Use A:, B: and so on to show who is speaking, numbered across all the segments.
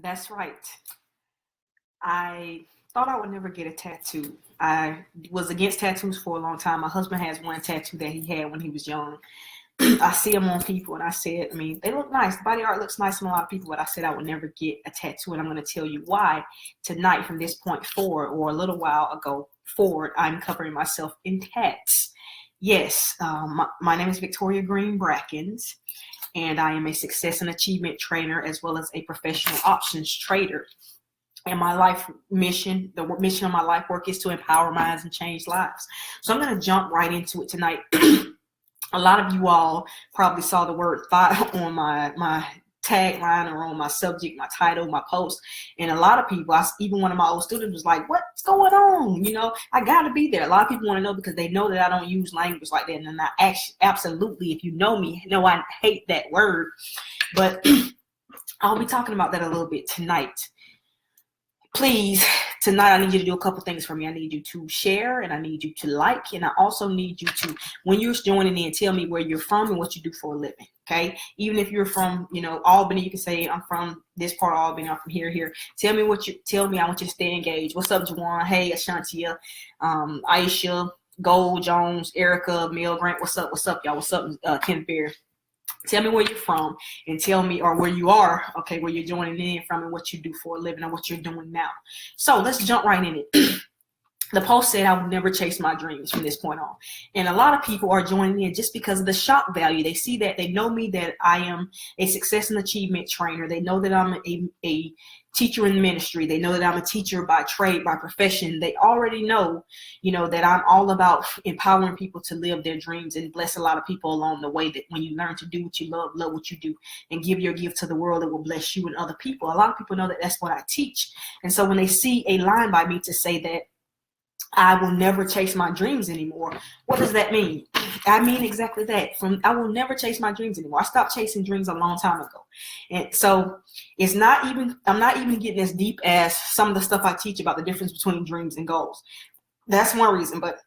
A: That's right. I thought I would never get a tattoo. I was against tattoos for a long time. My husband has one tattoo that he had when he was young. I see them on people, and I said, I mean, they look nice. The body art looks nice on a lot of people, but I said I would never get a tattoo, and I'm going to tell you why tonight. From this point forward, or a little while ago forward, I'm covering myself in tats. Yes, my name is Victoria Green Brackens, and I am a success and achievement trainer as well as a professional options trader. And my life mission, the mission of my life work is to empower minds and change lives. So I'm going to jump right into it tonight. A lot of you all probably saw the word thought on my tagline or on my subject, my title, my post. And a lot of people, even one of my old students was like, what's going on? I got to be there. A lot of people want to know because they know that I don't use language like that. And I actually, absolutely, if you know me, know I hate that word. But I'll be talking about that a little bit tonight. Please, tonight I need you to do a couple things for me. I need you to share, and I need you to like, and I also need you to, when you're joining in, tell me where you're from and what you do for a living, okay? Even if you're from, Albany, you can say, I'm from this part of Albany, I'm from here. Tell me I want you to stay engaged. What's up, Juwan? Hey, Ashantia, Aisha, Gold, Jones, Erica, Mel Grant, what's up, y'all? What's up, Ken Bear? Tell me where you're from and tell me, or where you are, okay, where you're joining in from and what you do for a living and what you're doing now. So let's jump right in it. The post said I would never chase my dreams from this point on. And a lot of people are joining in just because of the shock value. They see that, they know me, that I am a success and achievement trainer. They know that I'm a teacher in ministry. They know that I'm a teacher by trade, by profession. They already know, that I'm all about empowering people to live their dreams and bless a lot of people along the way. That when you learn to do what you love what you do, and give your gift to the world, it will bless you and other people. A lot of people know that that's what I teach. And so when they see a line by me to say that I will never chase my dreams anymore, what does that mean? I mean exactly that. I will never chase my dreams anymore. I stopped chasing dreams a long time ago. And so I'm not even getting as deep as some of the stuff I teach about the difference between dreams and goals. That's one reason, but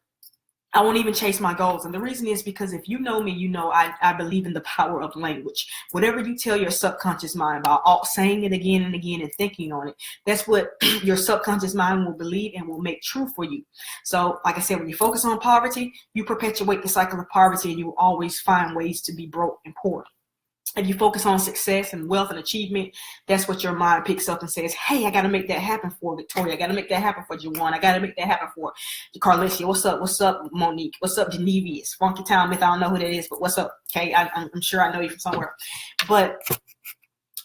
A: I won't even chase my goals. And the reason is because if you know me, I believe in the power of language. Whatever you tell your subconscious mind about saying it again and again and thinking on it, that's what your subconscious mind will believe and will make true for you. So like I said, when you focus on poverty, you perpetuate the cycle of poverty, and you will always find ways to be broke and poor. If you focus on success and wealth and achievement, that's what your mind picks up and says, hey, I got to make that happen for Victoria. I got to make that happen for Jawan. I got to make that happen for Carlicia. What's up? What's up, Monique? What's up, Genevieve? Funky Town Myth. I don't know who that is, but what's up? Okay, I'm sure I know you from somewhere. But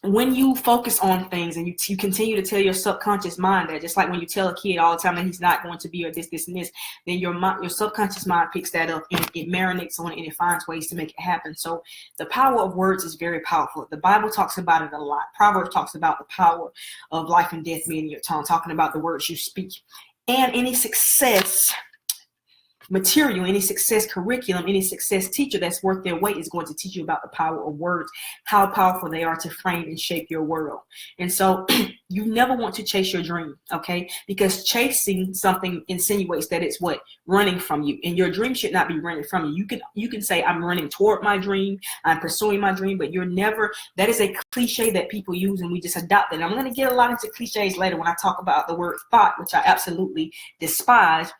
A: when you focus on things and you continue to tell your subconscious mind that, just like when you tell a kid all the time that he's not going to be, or this, and this, then your subconscious mind picks that up and it marinates on it and it finds ways to make it happen. So the power of words is very powerful. The Bible talks about it a lot. Proverbs talks about the power of life and death being in your tongue, talking about the words you speak. And any success material, any success curriculum, any success teacher that's worth their weight is going to teach you about the power of words, how powerful they are to frame and shape your world. And so you never want to chase your dream, okay? Because chasing something insinuates that it's running from you, and your dream should not be running from you. You can say, I'm running toward my dream, I'm pursuing my dream, but you're never. That is a cliche that people use, and we just adopt it. I'm going to get a lot into cliches later when I talk about the word thought, which I absolutely despise.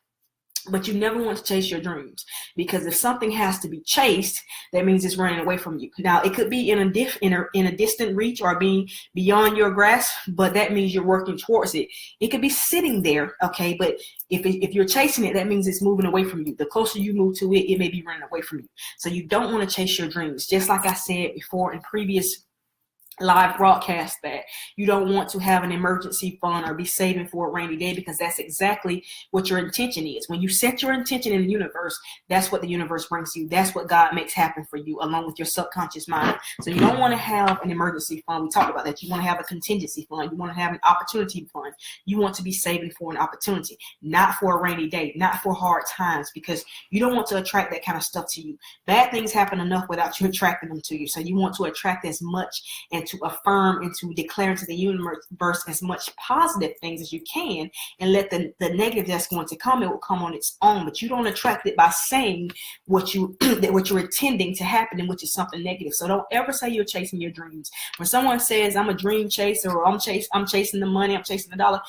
A: But you never want to chase your dreams, because if something has to be chased, that means it's running away from you. Now, it could be in a distant reach or being beyond your grasp, but that means you're working towards it. It could be sitting there, okay, but if you're chasing it, that means it's moving away from you. The closer you move to it, it may be running away from you. So you don't want to chase your dreams. Just like I said before in previous live broadcast, that you don't want to have an emergency fund or be saving for a rainy day, because that's exactly what your intention is. When you set your intention in the universe, that's what the universe brings you. That's what God makes happen for you, along with your subconscious mind. So you don't want to have an emergency fund. We talked about that. You want to have a contingency fund. You want to have an opportunity fund. You want to be saving for an opportunity, not for a rainy day, not for hard times, because you don't want to attract that kind of stuff to you. Bad things happen enough without you attracting them to you. So you want to attract as much and and to affirm and to declare into the universe as much positive things as you can, and let the negative that's going to come, it will come on its own. But you don't attract it by saying what you're intending to happen, and which is something negative. So don't ever say you're chasing your dreams. When someone says I'm a dream chaser, or I'm chasing the money, I'm chasing the dollar,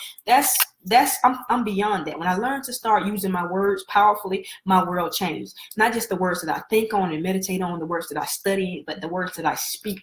A: I'm beyond that. When I learned to start using my words powerfully, my world changed. Not just the words that I think on and meditate on, the words that I study, but the words that I speak.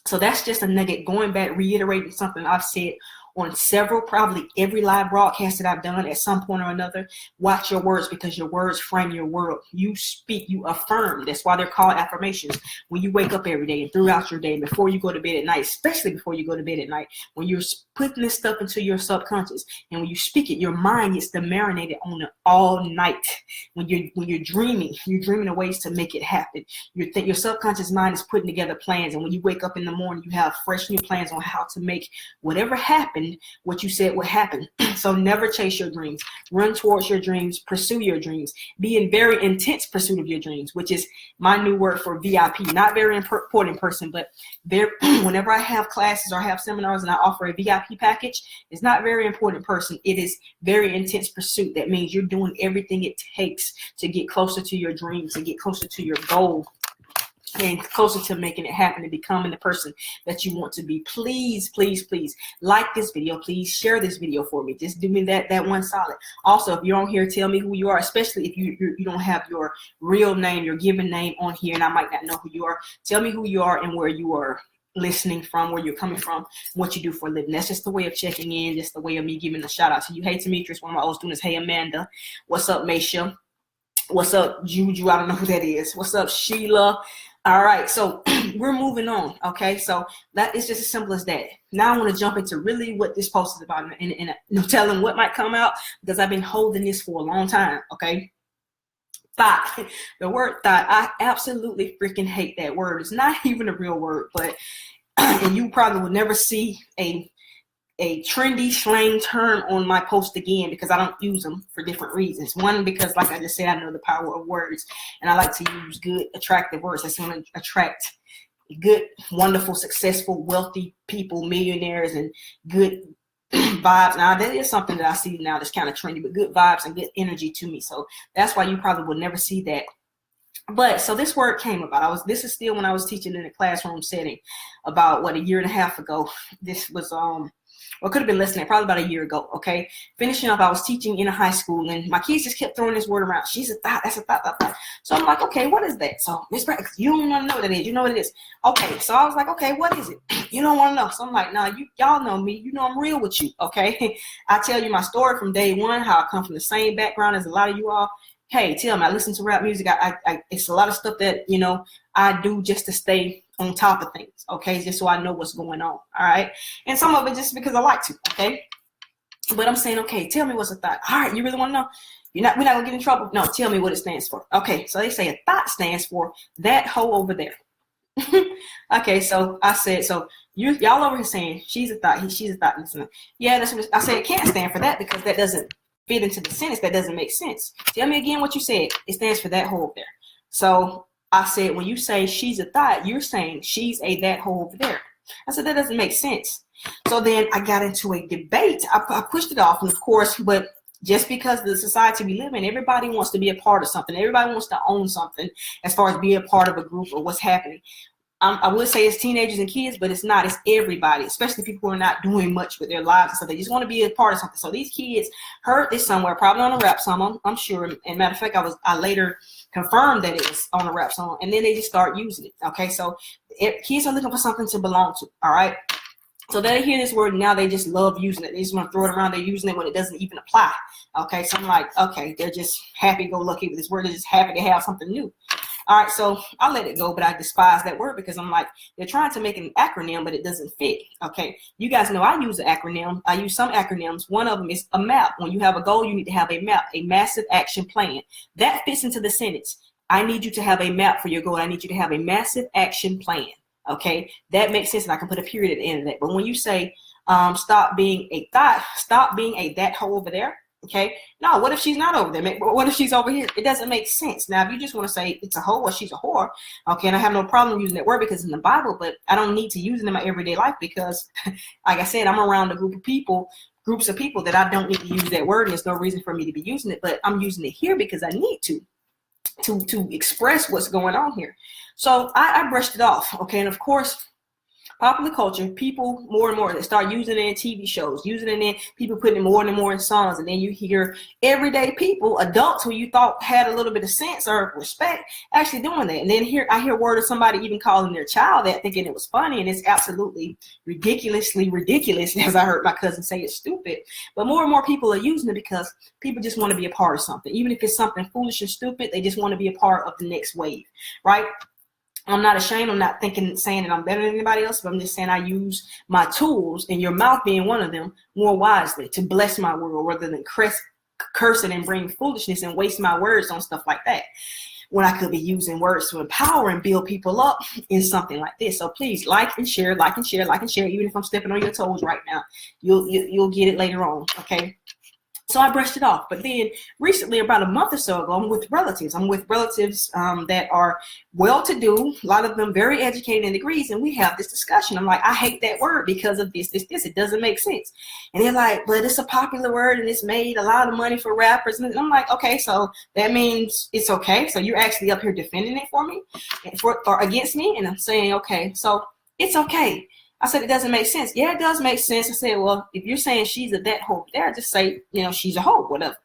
A: So that's just a nugget, going back, reiterating something I've said on several, probably every live broadcast that I've done at some point or another. Watch your words, because your words frame your world. You speak, you affirm. That's why they're called affirmations. When you wake up every day and throughout your day, before you go to bed at night, especially before you go to bed at night, when you're putting this stuff into your subconscious, and when you speak it, your mind gets to marinate on it all night. When you're dreaming of ways to make it happen. Your subconscious mind is putting together plans, and when you wake up in the morning, you have fresh new plans on how to make whatever happened what you said would happen. So never chase your dreams. Run towards your dreams. Pursue your dreams. Be in very intense pursuit of your dreams, which is my new word for VIP. Not very important person, but whenever I have classes or have seminars and I offer a VIP package, it's not very important person. It is very intense pursuit. That means you're doing everything it takes to get closer to your dreams, to get closer to your goal, and closer to making it happen and becoming the person that you want to be. Please, please, please like this video. Please share this video for me. Just do me that one solid. Also, if you're on here, tell me who you are, especially if you don't have your real name, your given name on here, and I might not know who you are. Tell me who you are and where you are listening from, where you're coming from, what you do for a living. That's just the way of checking in, just the way of me giving a shout out to you. Hey, Demetrius, one of my old students. Hey, Amanda. What's up, Maisha? What's up, Juju? I don't know who that is. What's up, Sheila? All right, so we're moving on, okay? So that is just as simple as that. Now I want to jump into really what this post is about, and no telling what might come out, because I've been holding this for a long time, okay? Thought. The word thought, I absolutely freaking hate that word. It's not even a real word, but and you probably will never see a trendy slang term on my post again, because I don't use them for different reasons. One, because like I just said, I know the power of words, and I like to use good, attractive words that's going to attract good, wonderful, successful, wealthy people, millionaires, and good vibes. Now that is something that I see now that's kind of trendy, but good vibes and good energy to me. So that's why you probably will never see that. But so this word came about. This is still when I was teaching in a classroom setting about a year and a half ago. This was or it could have been less than that, probably about a year ago, okay? Finishing up, I was teaching in a high school, and my kids just kept throwing this word around. She's a thought, that's a thought. So I'm like, okay, what is that? So, Miss Brad, you don't want to know what it is. You know what it is. Okay, so I was like, okay, what is it? You don't want to know. So I'm like, nah, y'all know me. You know I'm real with you, okay? I tell you my story from day one, how I come from the same background as a lot of you all. Hey, tell me, I listen to rap music. It's a lot of stuff that, I do just to stay on top of things, okay? Just so I know what's going on, all right? And some of it just because I like to, okay? But I'm saying, okay, tell me what's a thought. All right, you really want to know? We're not gonna get in trouble. No, tell me what it stands for. Okay, so they say a thought stands for that hoe over there. Okay, so I said, so y'all over here saying she's a thought, she's a thought. Yeah, that's what I said. It can't stand for that because that doesn't fit into the sentence. That doesn't make sense. Tell me again what you said. It stands for that hoe over there. So I said, when you say she's a thought, you're saying she's a that hoe over there. I said, that doesn't make sense. So then I got into a debate. I pushed it off, and of course, but just because of the society we live in, everybody wants to be a part of something. Everybody wants to own something as far as being a part of a group or what's happening. I would say it's teenagers and kids, but it's not. It's everybody, especially people who are not doing much with their lives and stuff. They just want to be a part of something. So these kids heard this somewhere, probably on a rap song, I'm sure. And matter of fact, I later confirmed that it was on a rap song, and then they just start using it. Okay, so kids are looking for something to belong to. All right. So they hear this word, and now they just love using it. They just want to throw it around. They're using it when it doesn't even apply. Okay, so I'm like, okay, they're just happy-go-lucky with this word. They're just happy to have something new. All right, so I let it go, but I despise that word because I'm like, they're trying to make an acronym, but it doesn't fit. Okay, you guys know I use an acronym. I use some acronyms. One of them is a map. When you have a goal, you need to have a map, a massive action plan. That fits into the sentence. I need you to have a map for your goal. I need you to have a massive action plan. Okay, that makes sense, and I can put a period at the end of that. But when you say stop being a thought, stop being a that hoe over there, Okay. No, what if she's not over there? What if she's over here? It doesn't make sense. Now, if you just want to say it's a hoe or she's a whore, okay, and I have no problem using that word because it's in the Bible, but I don't need to use it in my everyday life because, like I said, I'm around a groups of people that I don't need to use that word, and there's no reason for me to be using it, but I'm using it here because I need to express what's going on here. So I brushed it off, okay, and of course, popular culture, people more and more, they start using it in TV shows, using it in people putting it more and more in songs. And then you hear everyday people, adults who you thought had a little bit of sense or respect, actually doing that. And then I hear word of somebody even calling their child that, thinking it was funny, and it's absolutely ridiculously ridiculous, as I heard my cousin say, it's stupid. But more and more people are using it because people just want to be a part of something. Even if it's something foolish and stupid, they just want to be a part of the next wave, right? I'm not ashamed. I'm not saying that I'm better than anybody else, but I'm just saying I use my tools, and your mouth being one of them, more wisely to bless my world rather than curse it and bring foolishness and waste my words on stuff like that, when I could be using words to empower and build people up in something like this. So please like and share, like and share, like and share. Even if I'm stepping on your toes right now, you'll get it later on, okay? So I brushed it off. But then recently, about a month or so ago, I'm with relatives that are well-to-do, a lot of them very educated in degrees, and we have this discussion. I'm like, I hate that word because of this. It doesn't make sense. And they're like, but it's a popular word and it's made a lot of money for rappers. And I'm like, okay, so that means it's okay. So you're actually up here defending it for me or against me. And I'm saying, okay, so it's okay. I said, it doesn't make sense. Yeah, it does make sense. I said, well, if you're saying she's a that hoe there, just say, she's a hoe, whatever.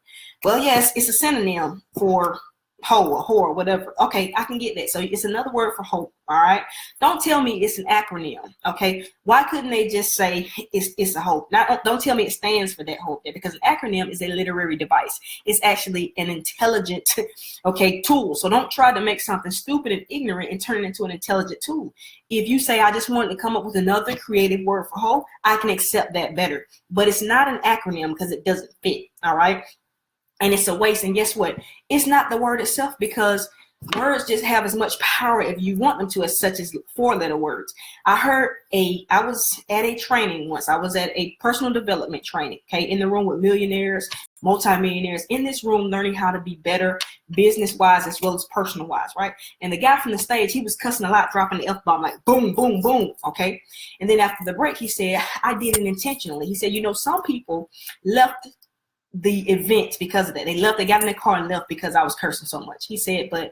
A: Well, yes, it's a synonym for hoe or whore, whatever. Okay, I can get that. So it's another word for hoe, all right? Don't tell me it's an acronym, okay? Why couldn't they just say it's a hoe? Don't tell me it stands for that hoe there, because an acronym is a literary device. It's actually an intelligent, okay, tool. So don't try to make something stupid and ignorant and turn it into an intelligent tool. If you say, I just wanted to come up with another creative word for hoe, I can accept that better. But it's not an acronym because it doesn't fit, all right? And it's a waste. And guess what? It's not the word itself, because words just have as much power if you want them to as such as 4-letter words. I was at a training once. I was at a personal development training, okay, in the room with millionaires, multimillionaires, in this room learning how to be better business-wise as well as personal-wise, right? And the guy from the stage, he was cussing a lot, dropping the F-bomb like boom, boom, boom, okay? And then after the break, he said, I did it intentionally. He said, some people left the event because of that. They got in their car and left because I was cursing so much. He said, but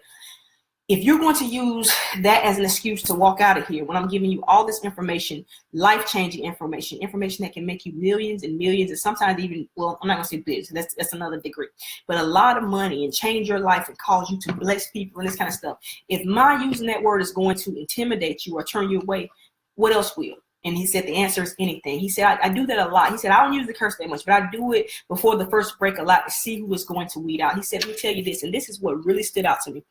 A: if you're going to use that as an excuse to walk out of here, when I'm giving you all this information, life-changing information that can make you millions and millions, and sometimes even, well, I'm not going to say billions, that's another degree, but a lot of money, and change your life and cause you to bless people and this kind of stuff. If my using that word is going to intimidate you or turn you away, what else will? And he said the answer is anything. He said, I do that a lot. He said, I don't use the curse that much, but I do it before the first break a lot to see who is going to weed out. He said, let me tell you this, and this is what really stood out to me.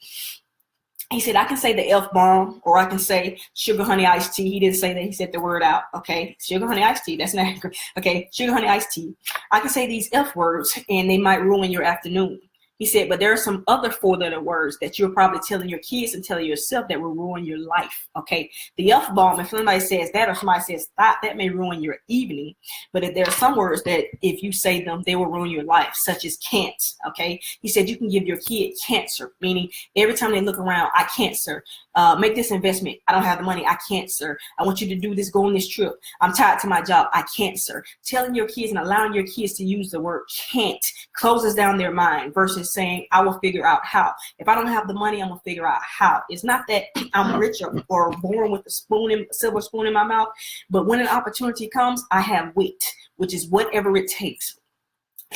A: He said, I can say the F-bomb, or I can say sugar, honey, iced tea. He didn't say that. He said the word out. Okay. Sugar, honey, iced tea. That's not accurate. Okay. Sugar, honey, iced tea. I can say these F words and they might ruin your afternoon. He said, but there are some other 4-letter words that you're probably telling your kids and telling yourself that will ruin your life. Okay. The F-bomb, if somebody says that or somebody says that may ruin your evening. But if there are some words that if you say them, they will ruin your life, such as can't. Okay. He said, you can give your kid cancer, meaning every time they look around, I can't, sir. Make this investment. I don't have the money. I can't, sir. I want you to do this, go on this trip. I'm tied to my job. I can't, sir. Telling your kids and allowing your kids to use the word can't closes down their mind versus saying, I will figure out how. If I don't have the money, I'm going to figure out how. It's not that I'm rich or born with a silver spoon in my mouth, but when an opportunity comes, I have wit, which is whatever it takes.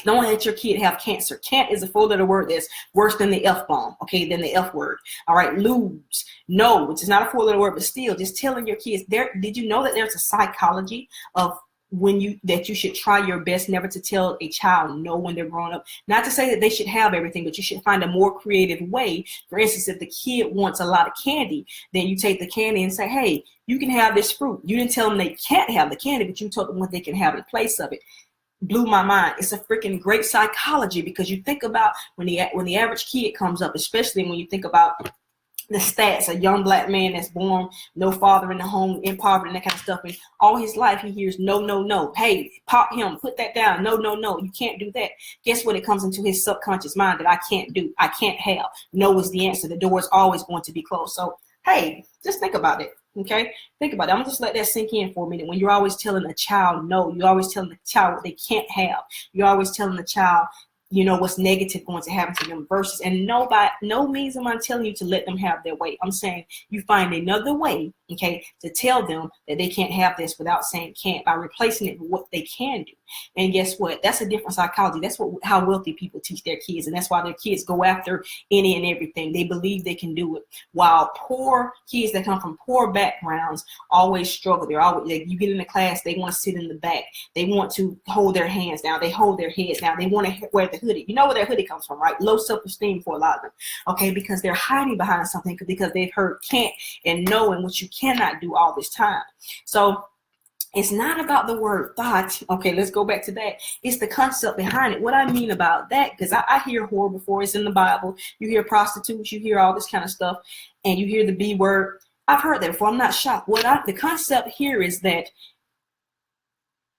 A: Don't let your kid have cancer. Can't is a 4-letter word that's worse than the F-bomb, okay, than the F word. All right, lose. No, which is not a 4-letter word, but still just telling your kids, did you know that there's a psychology of that you should try your best never to tell a child no when they're growing up? Not to say that they should have everything, but you should find a more creative way. For instance, if the kid wants a lot of candy, then you take the candy and say, hey, you can have this fruit. You didn't tell them they can't have the candy, but you told them what they can have in place of it. Blew my mind. It's a freaking great psychology, because you think about when the average kid comes up, especially when you think about the stats, a young black man that's born, no father in the home, in poverty, and that kind of stuff. And all his life he hears no, no, no. Hey, pop him, put that down. No, no, no. You can't do that. Guess what? It comes into his subconscious mind that I can't do. I can't have. No is the answer. The door is always going to be closed. So, hey, just think about it. Okay, think about it. I'm gonna just let that sink in for a minute. When you're always telling a child no, you're always telling the child what they can't have. You're always telling the child, you know, what's negative going to happen to them versus, and no means am I telling you to let them have their way. I'm saying you find another way, okay, to tell them that they can't have this without saying can't, by replacing it with what they can do. And guess what? That's a different psychology. That's how wealthy people teach their kids. And that's why their kids go after any and everything. They believe they can do it. While poor kids that come from poor backgrounds always struggle. They're always, like, you get in the class, they want to sit in the back. They want to hold their hands down. They hold their heads down. They want to wear the hoodie. You know where their hoodie comes from, right? Low self-esteem for a lot of them. Okay, because they're hiding behind something because they've heard can't and no and what you cannot do all this time. So it's not about the word thought. Okay, let's go back to that. It's the concept behind it. What I mean about that, because I hear whore before, it's in the Bible. You hear prostitutes, you hear all this kind of stuff, and you hear the B word. I've heard that before. I'm not shocked. The concept here is that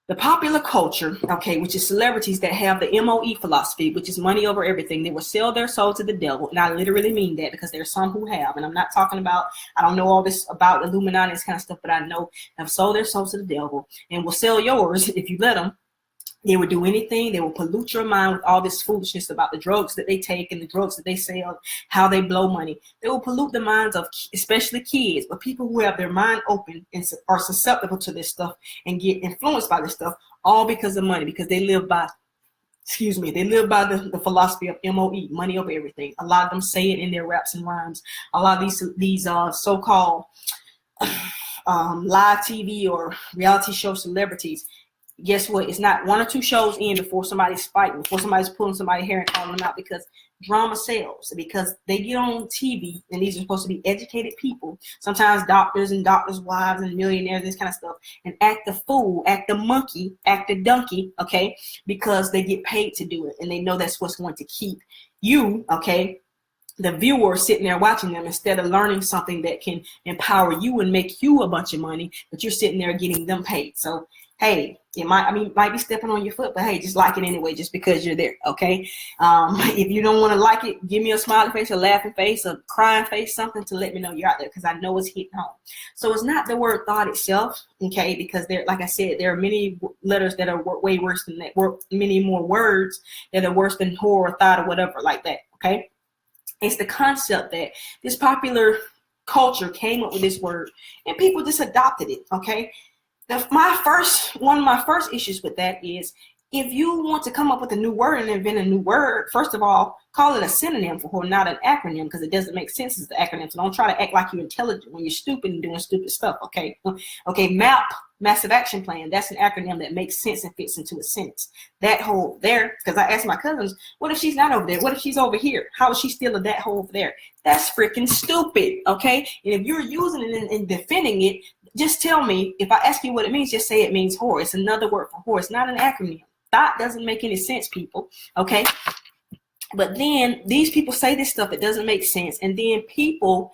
A: the popular culture, okay, which is celebrities that have the MOE philosophy, which is money over everything, they will sell their soul to the devil. And I literally mean that because there's some who have, and I'm not talking about, I don't know all this about Illuminati and this kind of stuff, but I know have sold their soul to the devil and will sell yours if you let them. They will do anything. They will pollute your mind with all this foolishness about the drugs that they take and the drugs that they sell, how they blow money. They will pollute the minds of especially kids, but people who have their mind open and are susceptible to this stuff and get influenced by this stuff, all because of money, because they live by, they live by the philosophy of MOE, money over everything. A lot of them say it in their raps and rhymes. A lot of these so-called live TV or reality show celebrities, guess what? It's not one or two shows in before somebody's fighting, before somebody's pulling somebody's hair and calling them out, because drama sells, because they get on TV, and these are supposed to be educated people, sometimes doctors and doctors' wives and millionaires, this kind of stuff, and act the fool, act the monkey, act the donkey, okay, because they get paid to do it, and they know that's what's going to keep you, okay, the viewer, sitting there watching them, instead of learning something that can empower you and make you a bunch of money, but you're sitting there getting them paid. So hey, it might be stepping on your foot, but hey, just like it anyway, just because you're there, okay? If you don't want to like it, give me a smiling face, a laughing face, a crying face, something to let me know you're out there, because I know it's hitting home. So it's not the word thought itself, okay? Because there, like I said, there are many letters that are way worse than that, many more words that are worse than whore or thought or whatever like that, okay? It's the concept that this popular culture came up with this word, and people just adopted it, okay? One of my first issues with that is, if you want to come up with a new word and invent a new word, first of all, call it a synonym for whore, not an acronym, because it doesn't make sense as the acronym. So don't try to act like you're intelligent when you're stupid and doing stupid stuff, okay? Okay, MAP, Massive Action Plan, that's an acronym that makes sense and fits into a sentence. That whole there, because I asked my cousins, what if she's not over there? What if she's over here? How is she still in that hole over there? That's freaking stupid, okay? And if you're using it and defending it, just tell me. If I ask you what it means, just say it means whore. It's another word for whore. It's not an acronym. Thought doesn't make any sense, people, okay? But then these people say this stuff that doesn't make sense, and then people,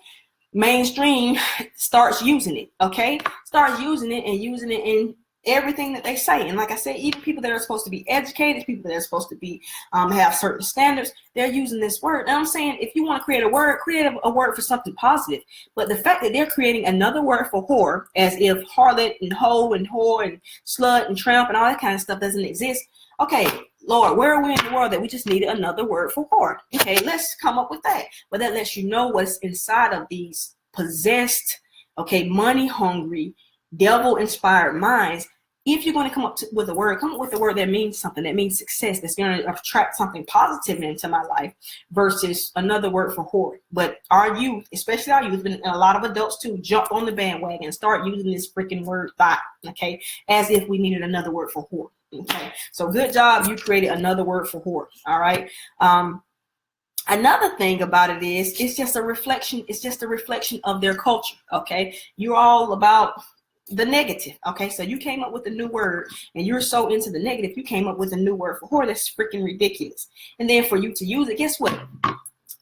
A: mainstream, starts using it, okay? Start using it in everything that they say. And like I said, even people that are supposed to be educated, people that are supposed to be have certain standards, they're using this word. And I'm saying, if you want to create a word for something positive. But the fact that they're creating another word for whore, as if harlot and hoe and whore and slut and tramp and all that kind of stuff doesn't exist. Okay, Lord, where are we in the world that we just needed another word for whore? Okay, let's come up with that. But that lets you know what's inside of these possessed, okay, money hungry, devil inspired minds. If you're going to come up with a word, come up with a word that means something, that means success, that's going to attract something positive into my life, versus another word for whore. But our youth, especially our youth, and a lot of adults too, jump on the bandwagon and start using this freaking word thought, okay, as if we needed another word for whore. Okay, so good job, you created another word for whore. All right. Another thing about it is, it's just a reflection. It's just a reflection of their culture. Okay, you're all about the negative. Okay, so you came up with a new word, and you're so into the negative, you came up with a new word for whore. That's freaking ridiculous. And then for you to use it, guess what?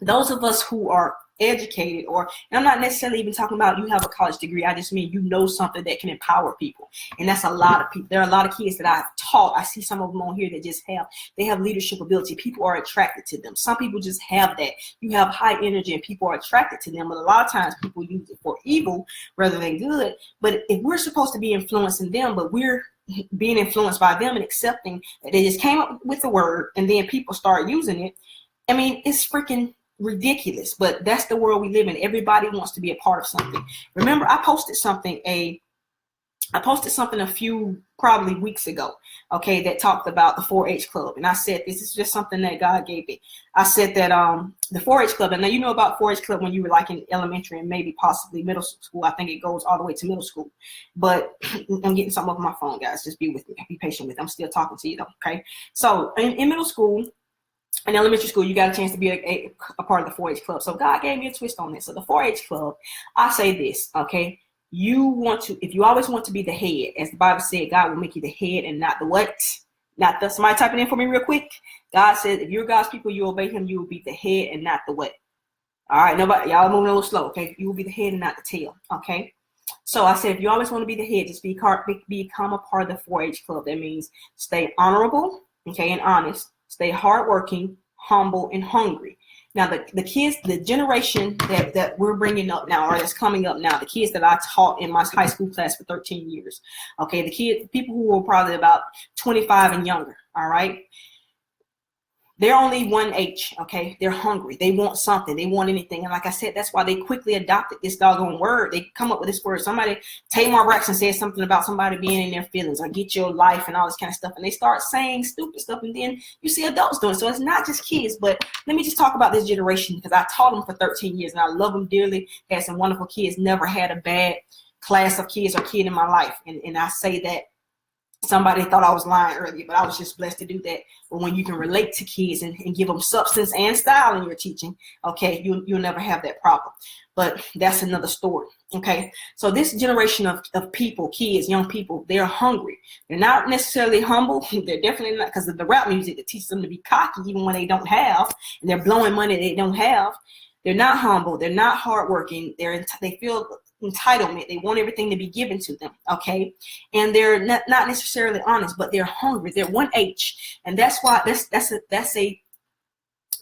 A: Those of us who are educated, and I'm not necessarily even talking about you have a college degree. I just mean you know something that can empower people. And that's a lot of people. There are a lot of kids that I've taught. I see some of them on here that just have leadership ability. People are attracted to them. Some people just have that. You have high energy and people are attracted to them. But a lot of times people use it for evil rather than good. But if we're supposed to be influencing them, but we're being influenced by them and accepting that they just came up with the word and then people start using it, I mean, it's freaking ridiculous. But that's the world we live in. Everybody wants to be a part of something. Remember, I posted something a few probably weeks ago, okay, that talked about the 4-H club. And I said, this is just something that God gave me. I said that the 4-H club, and now you know about 4-H club when you were like in elementary and maybe possibly middle school. I think it goes all the way to middle school. But I'm getting something off my phone, guys. Just be with me. Be patient with me. I'm still talking to you though, okay? So in middle school, in elementary school, you got a chance to be a part of the 4-H club. So God gave me a twist on this. So the 4-H club, I say this, okay? If you always want to be the head, as the Bible said, God will make you the head and not the what? Not the, somebody typing in for me real quick. God said, if you're God's people, you obey him, you will be the head and not the what? All right, nobody, y'all moving a little slow, okay? You will be the head and not the tail, okay? So I said, if you always want to be the head, just become a part of the 4-H club. That means stay honorable, okay, and honest. Stay hardworking, humble, and hungry. Now, the kids, the generation that we're bringing up now, or that's coming up now, the kids that I taught in my high school class for 13 years, okay, people who were probably about 25 and younger, all right, they're only 1H, okay? They're hungry. They want something. They want anything. And like I said, that's why they quickly adopted this doggone word. They come up with this word. Somebody, Tamar Braxton said something about somebody being in their feelings or get your life and all this kind of stuff. And they start saying stupid stuff. And then you see adults doing it. So it's not just kids. But let me just talk about this generation because I taught them for 13 years and I love them dearly. Had some wonderful kids. Never had a bad class of kids or kid in my life. And I say that. Somebody thought I was lying earlier, but I was just blessed to do that. But when you can relate to kids and give them substance and style in your teaching, okay, you'll never have that problem. But that's another story, okay? So this generation of people, kids, young people, they're hungry. They're not necessarily humble. They're definitely not, because of the rap music that teaches them to be cocky even when they don't have, and they're blowing money they don't have. They're not humble. They're not hardworking. They feel entitlement. They want everything to be given to them, okay? And they're not necessarily honest, but they're hungry. They're 1H, and that's why that's a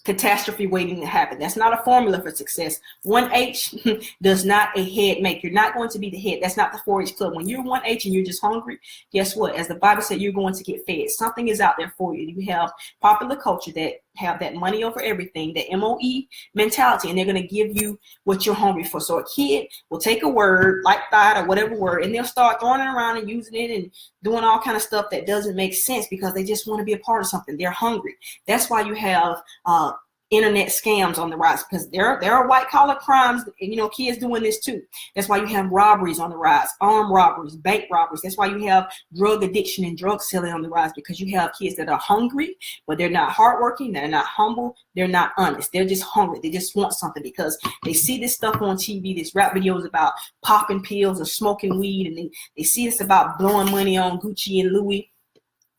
A: catastrophe waiting to happen. That's not a formula for success. 1H does not a head make. You're not going to be the head. That's not the 4-H club. When you're 1H and you're just hungry, guess what? As the Bible said, you're going to get fed. Something is out there for you. You have popular culture that have that money over everything, the MOE mentality, and they're going to give you what you're hungry for. So a kid will take a word like that or whatever word, and they'll start throwing it around and using it and doing all kind of stuff that doesn't make sense because they just want to be a part of something. They're hungry. That's why you have internet scams on the rise, because there are white collar crimes, kids doing this too. That's why you have robberies on the rise, armed robberies, bank robberies. That's why you have drug addiction and drug selling on the rise, because you have kids that are hungry, but they're not hardworking, they're not humble, they're not honest. They're just hungry. They just want something because they see this stuff on TV, these rap videos about popping pills or smoking weed, and they see this about blowing money on Gucci and Louis.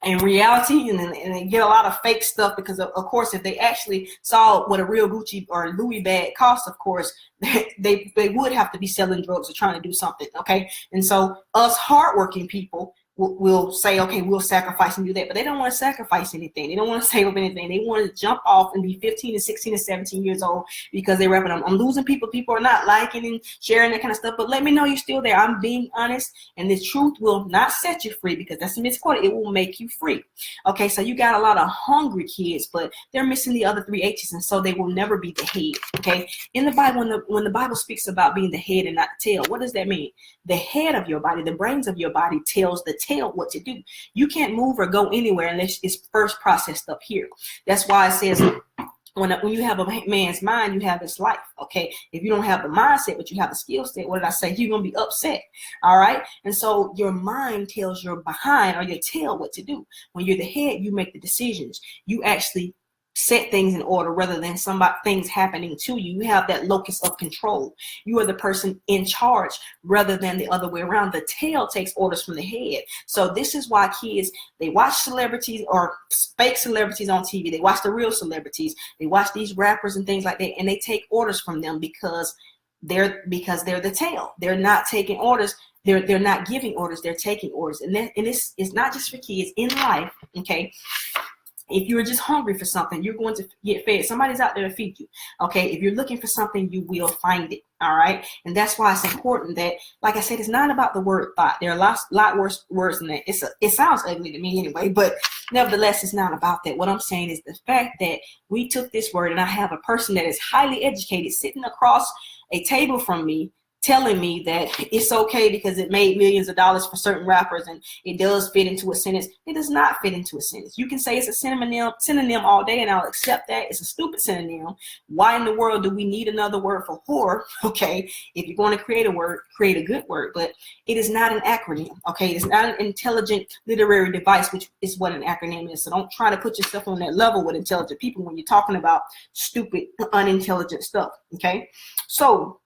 A: In reality, and they get a lot of fake stuff because, of course, if they actually saw what a real Gucci or Louis bag costs, of course, they would have to be selling drugs or trying to do something, okay? And so us hardworking people will say, okay, we'll sacrifice and do that. But they don't want to sacrifice anything. They don't want to save up anything. They want to jump off and be 15 and 16 and 17 years old because they're rapping. I'm losing people. People are not liking and sharing that kind of stuff. But let me know you're still there. I'm being honest. And the truth will not set you free because that's a misquote. It will make you free. Okay, so you got a lot of hungry kids, but they're missing the other 3 H's. And so they will never be the head. Okay, in the Bible, when the Bible speaks about being the head and not the tail, what does that mean? The head of your body, the brains of your body tells the tail what to do. You can't move or go anywhere unless it's first processed up here. That's why it says when you have a man's mind, you have his life. Okay, if you don't have the mindset, but you have the skill set, what did I say? You're gonna be upset. All right, and so your mind tells your behind or your tail what to do. When you're the head, you make the decisions. You actually set things in order rather than things happening to you. You have that locus of control. You are the person in charge rather than the other way around. The tail takes orders from the head. So this is why kids, they watch celebrities or fake celebrities on TV. They watch the real celebrities. They watch these rappers and things like that, and they take orders from them because they're the tail. They're not taking orders. They're not giving orders. They're taking orders. And this is not just for kids in life. Okay. If you're just hungry for something, you're going to get fed. Somebody's out there to feed you. Okay. If you're looking for something, you will find it. All right. And that's why it's important that, like I said, it's not about the word thought. There are lot worse words than that. It sounds ugly to me anyway, but nevertheless, it's not about that. What I'm saying is the fact that we took this word, and I have a person that is highly educated sitting across a table from me, telling me that it's okay because it made millions of dollars for certain rappers and it does fit into a sentence. It does not fit into a sentence. You can say it's a synonym all day and I'll accept that. It's a stupid synonym. Why in the world do we need another word for whore? Okay, if you're going to create a word, create a good word, but it is not an acronym. Okay, it's not an intelligent literary device, which is what an acronym is. So don't try to put yourself on that level with intelligent people when you're talking about stupid, unintelligent stuff. Okay, so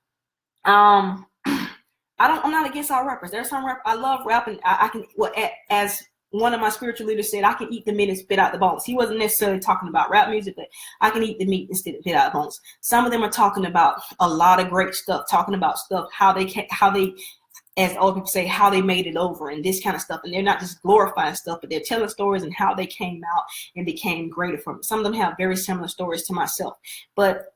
A: I'm not against all rappers. There's some rap. I love rap, and I can, well, as one of my spiritual leaders said, I can eat the meat and spit out the bones. He wasn't necessarily talking about rap music, but I can eat the meat and spit out the bones. Some of them are talking about a lot of great stuff, talking about stuff, how they, as old people say, how they made it over and this kind of stuff. And they're not just glorifying stuff, but they're telling stories and how they came out and became greater from it. Some of them have very similar stories to myself, but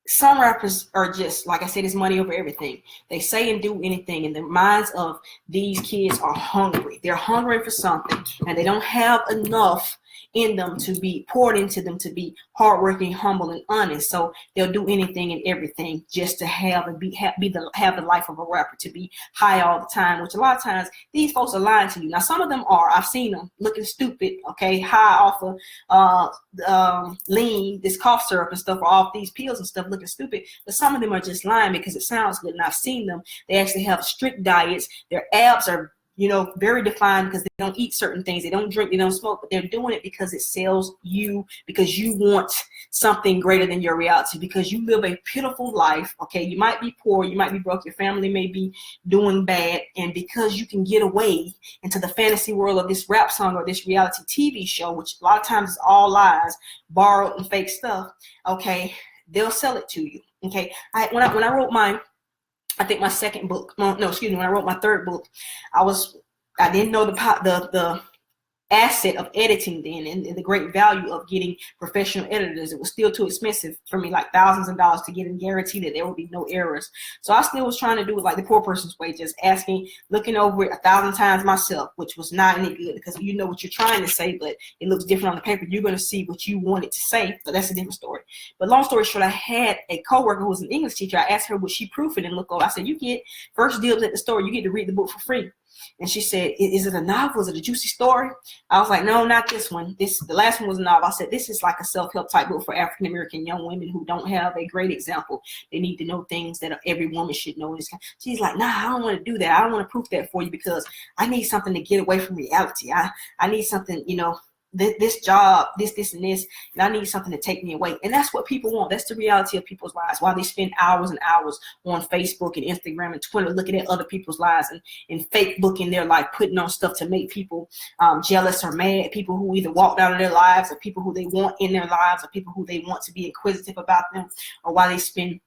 A: some rappers are just, like I said, it's money over everything. They say and do anything, and the minds of these kids are hungry. They're hungry for something, and they don't have enough in them to be poured into them to be hardworking, humble, and honest. So they'll do anything and everything just to have and have the life of a rapper, to be high all the time, which a lot of times these folks are lying to you. Now, some of them are. I've seen them looking stupid, okay, high off of lean, this cough syrup and stuff, or off these pills and stuff, looking stupid. But some of them are just lying because it sounds good. And I've seen them. They actually have strict diets. Their abs are, very defined because they don't eat certain things. They don't drink, they don't smoke, but they're doing it because it sells you, because you want something greater than your reality, because you live a pitiful life. Okay. You might be poor. You might be broke. Your family may be doing bad. And because you can get away into the fantasy world of this rap song or this reality TV show, which a lot of times is all lies, borrowed and fake stuff. Okay. They'll sell it to you. Okay. When I wrote I think my second book, when I wrote my third book, I didn't know the asset of editing then and the great value of getting professional editors. It was still too expensive for me, like thousands of dollars to get and guarantee that there would be no errors. So I still was trying to do it like the poor person's way, just looking over it 1,000 times myself, which was not any good because you know what you're trying to say, but it looks different on the paper. You're going to see what you wanted to say, but that's a different story. But long story short, I had a coworker who was an English teacher. I asked her, would she proof it and look over? I said, you get first dibs at the story. You get to read the book for free. And she said, is it a novel? Is it a juicy story? I was like, no, not this one. The last one was a novel. I said, this is like a self-help type book for African-American young women who don't have a great example. They need to know things that every woman should know. She's like, nah, I don't want to do that. I don't want to proof that for you because I need something to get away from reality. I need something, this job, this and this, and I need something to take me away. And that's what people want. That's the reality of people's lives. While they spend hours and hours on Facebook and Instagram and Twitter looking at other people's lives and fake booking their life, putting on stuff to make people jealous or mad, people who either walked out of their lives or people who they want in their lives or people who they want to be inquisitive about them, or why they spend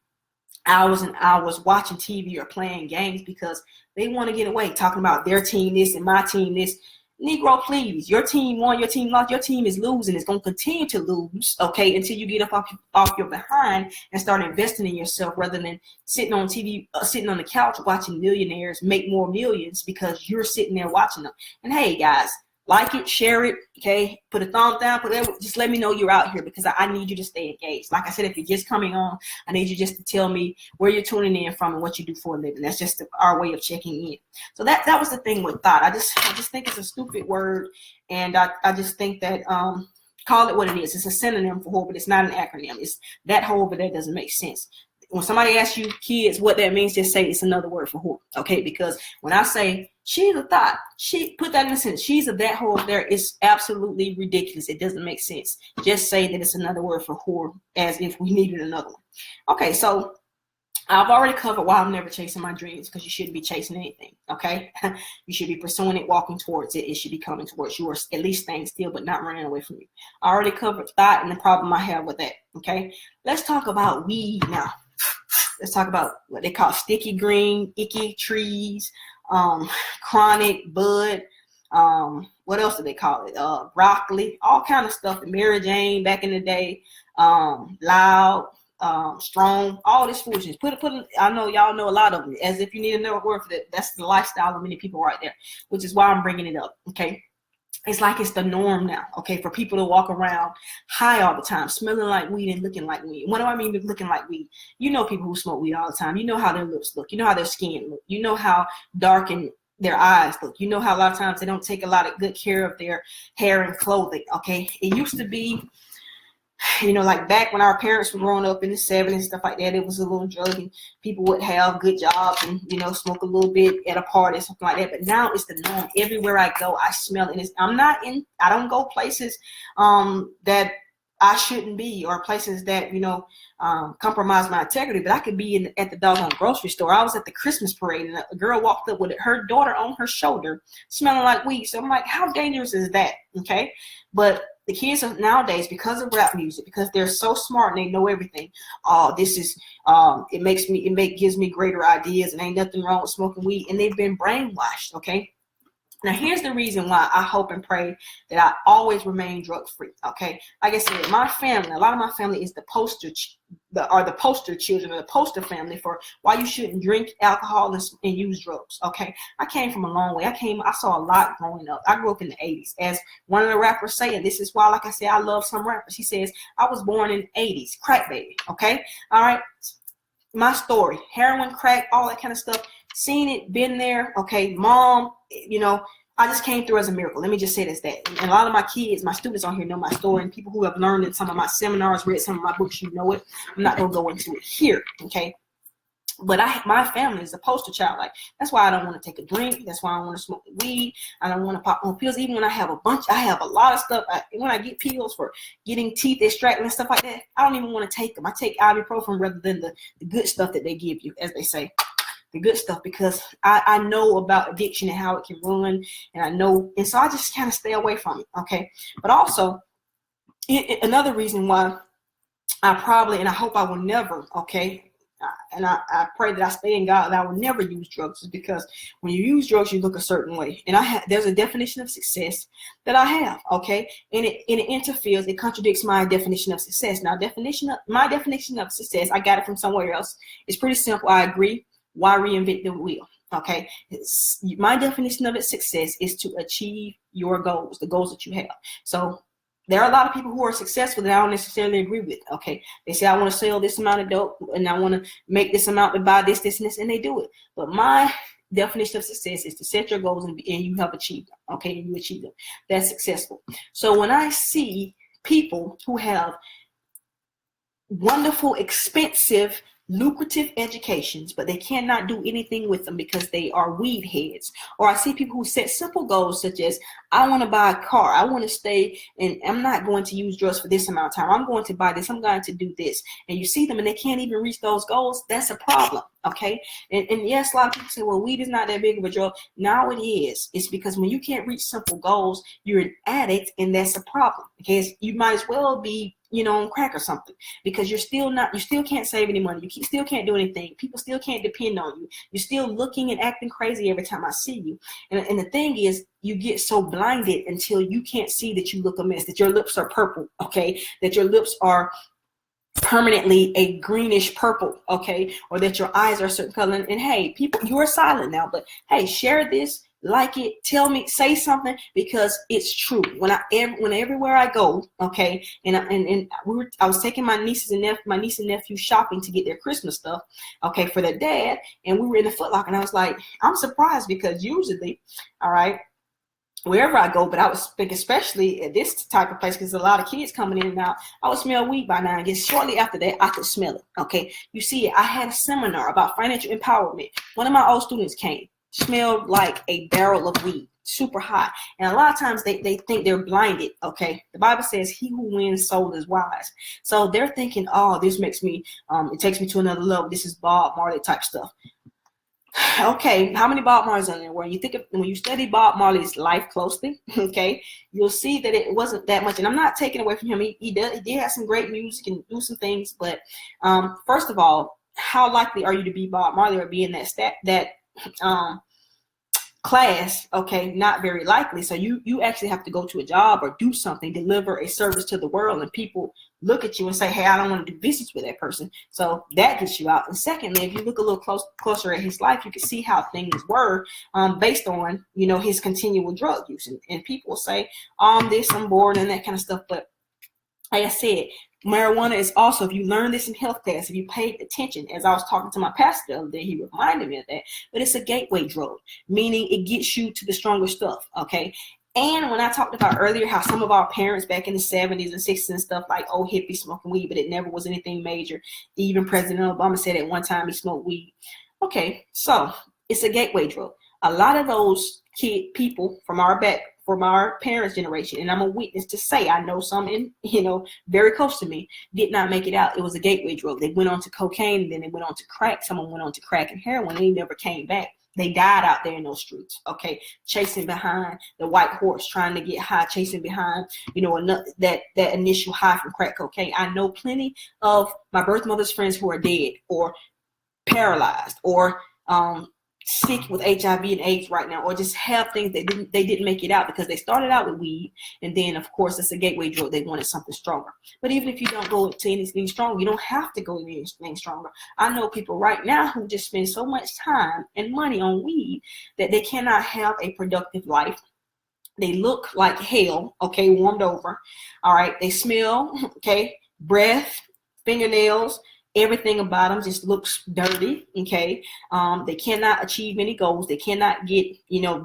A: hours and hours watching TV or playing games because they want to get away, talking about their team this and my team this. Negro, please, your team won, your team lost, your team is losing. It's going to continue to lose, okay, until you get up off your behind and start investing in yourself rather than sitting on TV, sitting on the couch watching millionaires make more millions because you're sitting there watching them. And hey, guys, like it, share it, okay, put a thumb down, just let me know you're out here because I need you to stay engaged. Like I said, if you're just coming on, I need you just to tell me where you're tuning in from and what you do for a living. That's just our way of checking in. So that was the thing with thought. I just think it's a stupid word, and I just think that call it what it is. It's a synonym for whole, but it's not an acronym. It's that whole over there doesn't make sense. when somebody asks you kids what that means, just say it's another word for whore, okay? Because when I say she's a thought, she put that in a sentence. She's a that whore there is absolutely ridiculous. It doesn't make sense. Just say that it's another word for whore, as if we needed another one. Okay, so I've already covered why I'm never chasing my dreams, because you shouldn't be chasing anything, okay? You should be pursuing it, walking towards it. It should be coming towards you, or at least staying still, but not running away from you. I already covered thought and the problem I have with that, okay? Let's talk about weed now. Let's talk about what they call sticky green, icky trees, chronic bud. What else do they call it? Broccoli, all kind of stuff. Mary Jane back in the day, loud. Strong, all this foolishness. Put I know y'all know a lot of it. As if you need another word for that. That's the lifestyle of many people right there, which is why I'm bringing it up. Okay, it's like it's the norm now. Okay, for people to walk around high all the time, smelling like weed and looking like weed. What do I mean with looking like weed? You know people who smoke weed all the time. You know how their lips look. You know how their skin look. You know how dark and their eyes look. You know how a lot of times they don't take a lot of good care of their hair and clothing. Okay, it used to be, you know, like back when our parents were growing up in the 70s and stuff like that, it was a little drug and people would have good jobs and, you know, smoke a little bit at a party, something like that. But now it's the norm. Everywhere I go, I smell it. I don't go places that I shouldn't be, or places that, you know, compromise my integrity. But I could be at the doggone grocery store. I was at the Christmas parade and a girl walked up with her daughter on her shoulder smelling like weed. So I'm like, how dangerous is that? Okay. But the kids of nowadays, because of rap music, because they're so smart and they know everything. This is gives me greater ideas, and ain't nothing wrong with smoking weed. And they've been brainwashed. Okay. Now, here's the reason why I hope and pray that I always remain drug-free, okay? Like I said, my family, a lot of my family is the poster children, or the poster family for why you shouldn't drink alcohol and use drugs, okay? I came from a long way. I saw a lot growing up. I grew up in the 80s. As one of the rappers saying, this is why, like I said, I love some rappers. He says, I was born in the 80s, crack baby, okay? All right? My story, heroin, crack, all that kind of stuff. Seen it, been there, okay, mom, you know, I just came through as a miracle. Let me just say this, that. And a lot of my kids, my students on here know my story, and people who have learned in some of my seminars, read some of my books, you know it. I'm not going to go into it here, okay? But my family is a poster child. Like, that's why I don't want to take a drink. That's why I don't want to smoke weed. I don't want to pop on pills. Even when I have a lot of stuff. When I get pills for getting teeth extracted and stuff like that, I don't even want to take them. I take ibuprofen rather than the good stuff that they give you, as they say. The good stuff, because I know about addiction and how it can ruin, and I know, and so I just kind of stay away from it, okay? But also, another reason why I hope I will never, okay, and I pray that I stay in God, that I will never use drugs, is because when you use drugs, you look a certain way. And there's a definition of success that I have, okay? And it interferes, it contradicts my definition of success. Now, my definition of success, I got it from somewhere else. It's pretty simple, I agree. Why reinvent the wheel? Okay, my definition of success is to achieve your goals, the goals that you have. So there are a lot of people who are successful that I don't necessarily agree with. Okay, they say I want to sell this amount of dope and I want to make this amount to buy this, and this, and they do it. But my definition of success is to set your goals and you have achieved them. Okay, and you achieve them. That's successful. So when I see people who have wonderful, expensive, lucrative educations, but they cannot do anything with them because they are weed heads. Or I see people who set simple goals such as, I want to buy a car, I want to stay, and I'm not going to use drugs for this amount of time, I'm going to buy this, I'm going to do this. And you see them and they can't even reach those goals. That's a problem, okay? And yes, a lot of people say, well, weed is not that big of a drug. Now it is. It's because when you can't reach simple goals, you're an addict, and that's a problem, because you might as well be, you know, on crack or something, because you still can't save any money. You still can't do anything. People still can't depend on you. You're still looking and acting crazy every time I see you. And the thing is, you get so blinded until you can't see that you look a mess, that your lips are purple, okay? That your lips are permanently a greenish purple, okay? Or that your eyes are a certain color. And hey, people, you are silent now, but hey, share this, like it, tell me, say something, because it's true. Everywhere I go, okay, I was taking my niece and nephew shopping to get their Christmas stuff, okay, for their dad, and we were in the Foot Locker, and I was like, I'm surprised, because usually, all right, wherever I go, but I would think especially at this type of place because a lot of kids coming in and out, I would smell weed by now. And guess shortly after that, I could smell it. Okay, you see, I had a seminar about financial empowerment. One of my old students came, smelled like a barrel of weed, super hot. And a lot of times they think they're blinded. Okay, the Bible says, "He who wins soul is wise." So they're thinking, "Oh, this makes me, it takes me to another level. This is Bob Marley type stuff." Okay, how many Bob Marleys are there? When you study Bob Marley's life closely, okay, you'll see that it wasn't that much. And I'm not taking away from him. He did have some great music and do some things. But first of all, how likely are you to be Bob Marley or be in that class? Okay, not very likely. So you actually have to go to a job or do something, deliver a service to the world, and people look at you and say, "Hey, I don't want to do business with that person." So that gets you out. And secondly, if you look a little closer at his life, you can see how things were based on his continual drug use. And people say, "I'm this, I'm bored," and that kind of stuff. But like I said, marijuana is also, if you learn this in health class, if you paid attention, as I was talking to my pastor the other day, he reminded me of that, but it's a gateway drug, meaning it gets you to the stronger stuff, okay? And when I talked about earlier how some of our parents back in the 70s and 60s and stuff, like, oh, hippies smoking weed, but it never was anything major. Even President Obama said at one time he smoked weed. Okay, so it's a gateway drug. A lot of those people from our parents' generation, and I'm a witness to say I know some very close to me, did not make it out. It was a gateway drug. They went on to cocaine, and then they went on to crack. Someone went on to crack and heroin, and they never came back. They died out there in those streets, okay, chasing behind the white horse, trying to get high, chasing behind, that initial high from crack cocaine. I know plenty of my birth mother's friends who are dead or paralyzed or sick with HIV and AIDS right now, or just have things they didn't make it out because they started out with weed, and then of course it's a gateway drug. They wanted something stronger. But even if you don't go to anything stronger, you don't have to go to anything stronger. I know people right now who just spend so much time and money on weed that they cannot have a productive life. They look like hell, okay, warmed over. All right, they smell, okay, breath, fingernails, everything about them just looks dirty, okay? They cannot achieve any goals. They cannot get,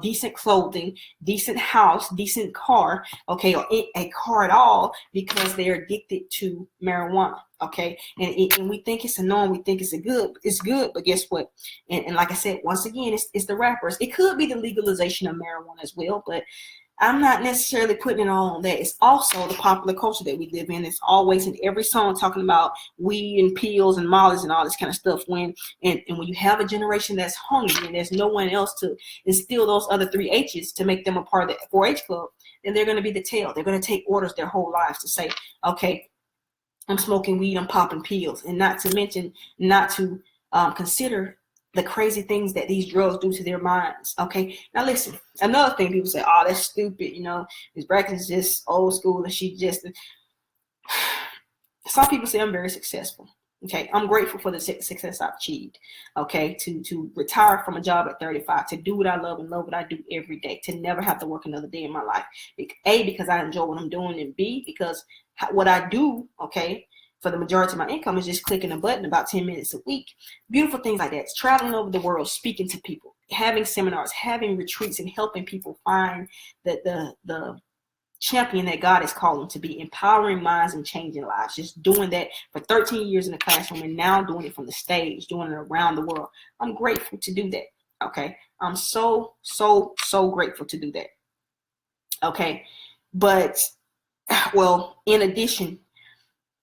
A: decent clothing, decent house, decent car, okay, or a car at all because they're addicted to marijuana, okay? And we think it's a norm. We think it's good, but guess what? And like I said, once again, it's the rappers. It could be the legalization of marijuana as well, but I'm not necessarily putting it all on that. It's also the popular culture that we live in. It's always in every song talking about weed and pills and mollies and all this kind of stuff. And when you have a generation that's hungry and there's no one else to instill those other 3 H's to make them a part of the 4-H club, then they're going to be the tail. They're going to take orders their whole lives to say, okay, I'm smoking weed, I'm popping pills, and not to consider the crazy things that these drugs do to their minds. Okay, now listen, another thing people say, oh, that's stupid, Ms. Brackett is just old school and she just, some people say I'm very successful. Okay, I'm grateful for the success I've achieved. Okay, to retire from a job at 35, to do what I love and love what I do every day, to never have to work another day in my life. A, because I enjoy what I'm doing, and B, because what I do, okay, for the majority of my income is just clicking a button about 10 minutes a week. Beautiful things like that. It's traveling over the world, speaking to people, having seminars, having retreats, and helping people find the champion that God has called them to be, empowering minds and changing lives. Just doing that for 13 years in the classroom and now doing it from the stage, doing it around the world. I'm grateful to do that. Okay. I'm so grateful to do that. Okay. But, well, in addition,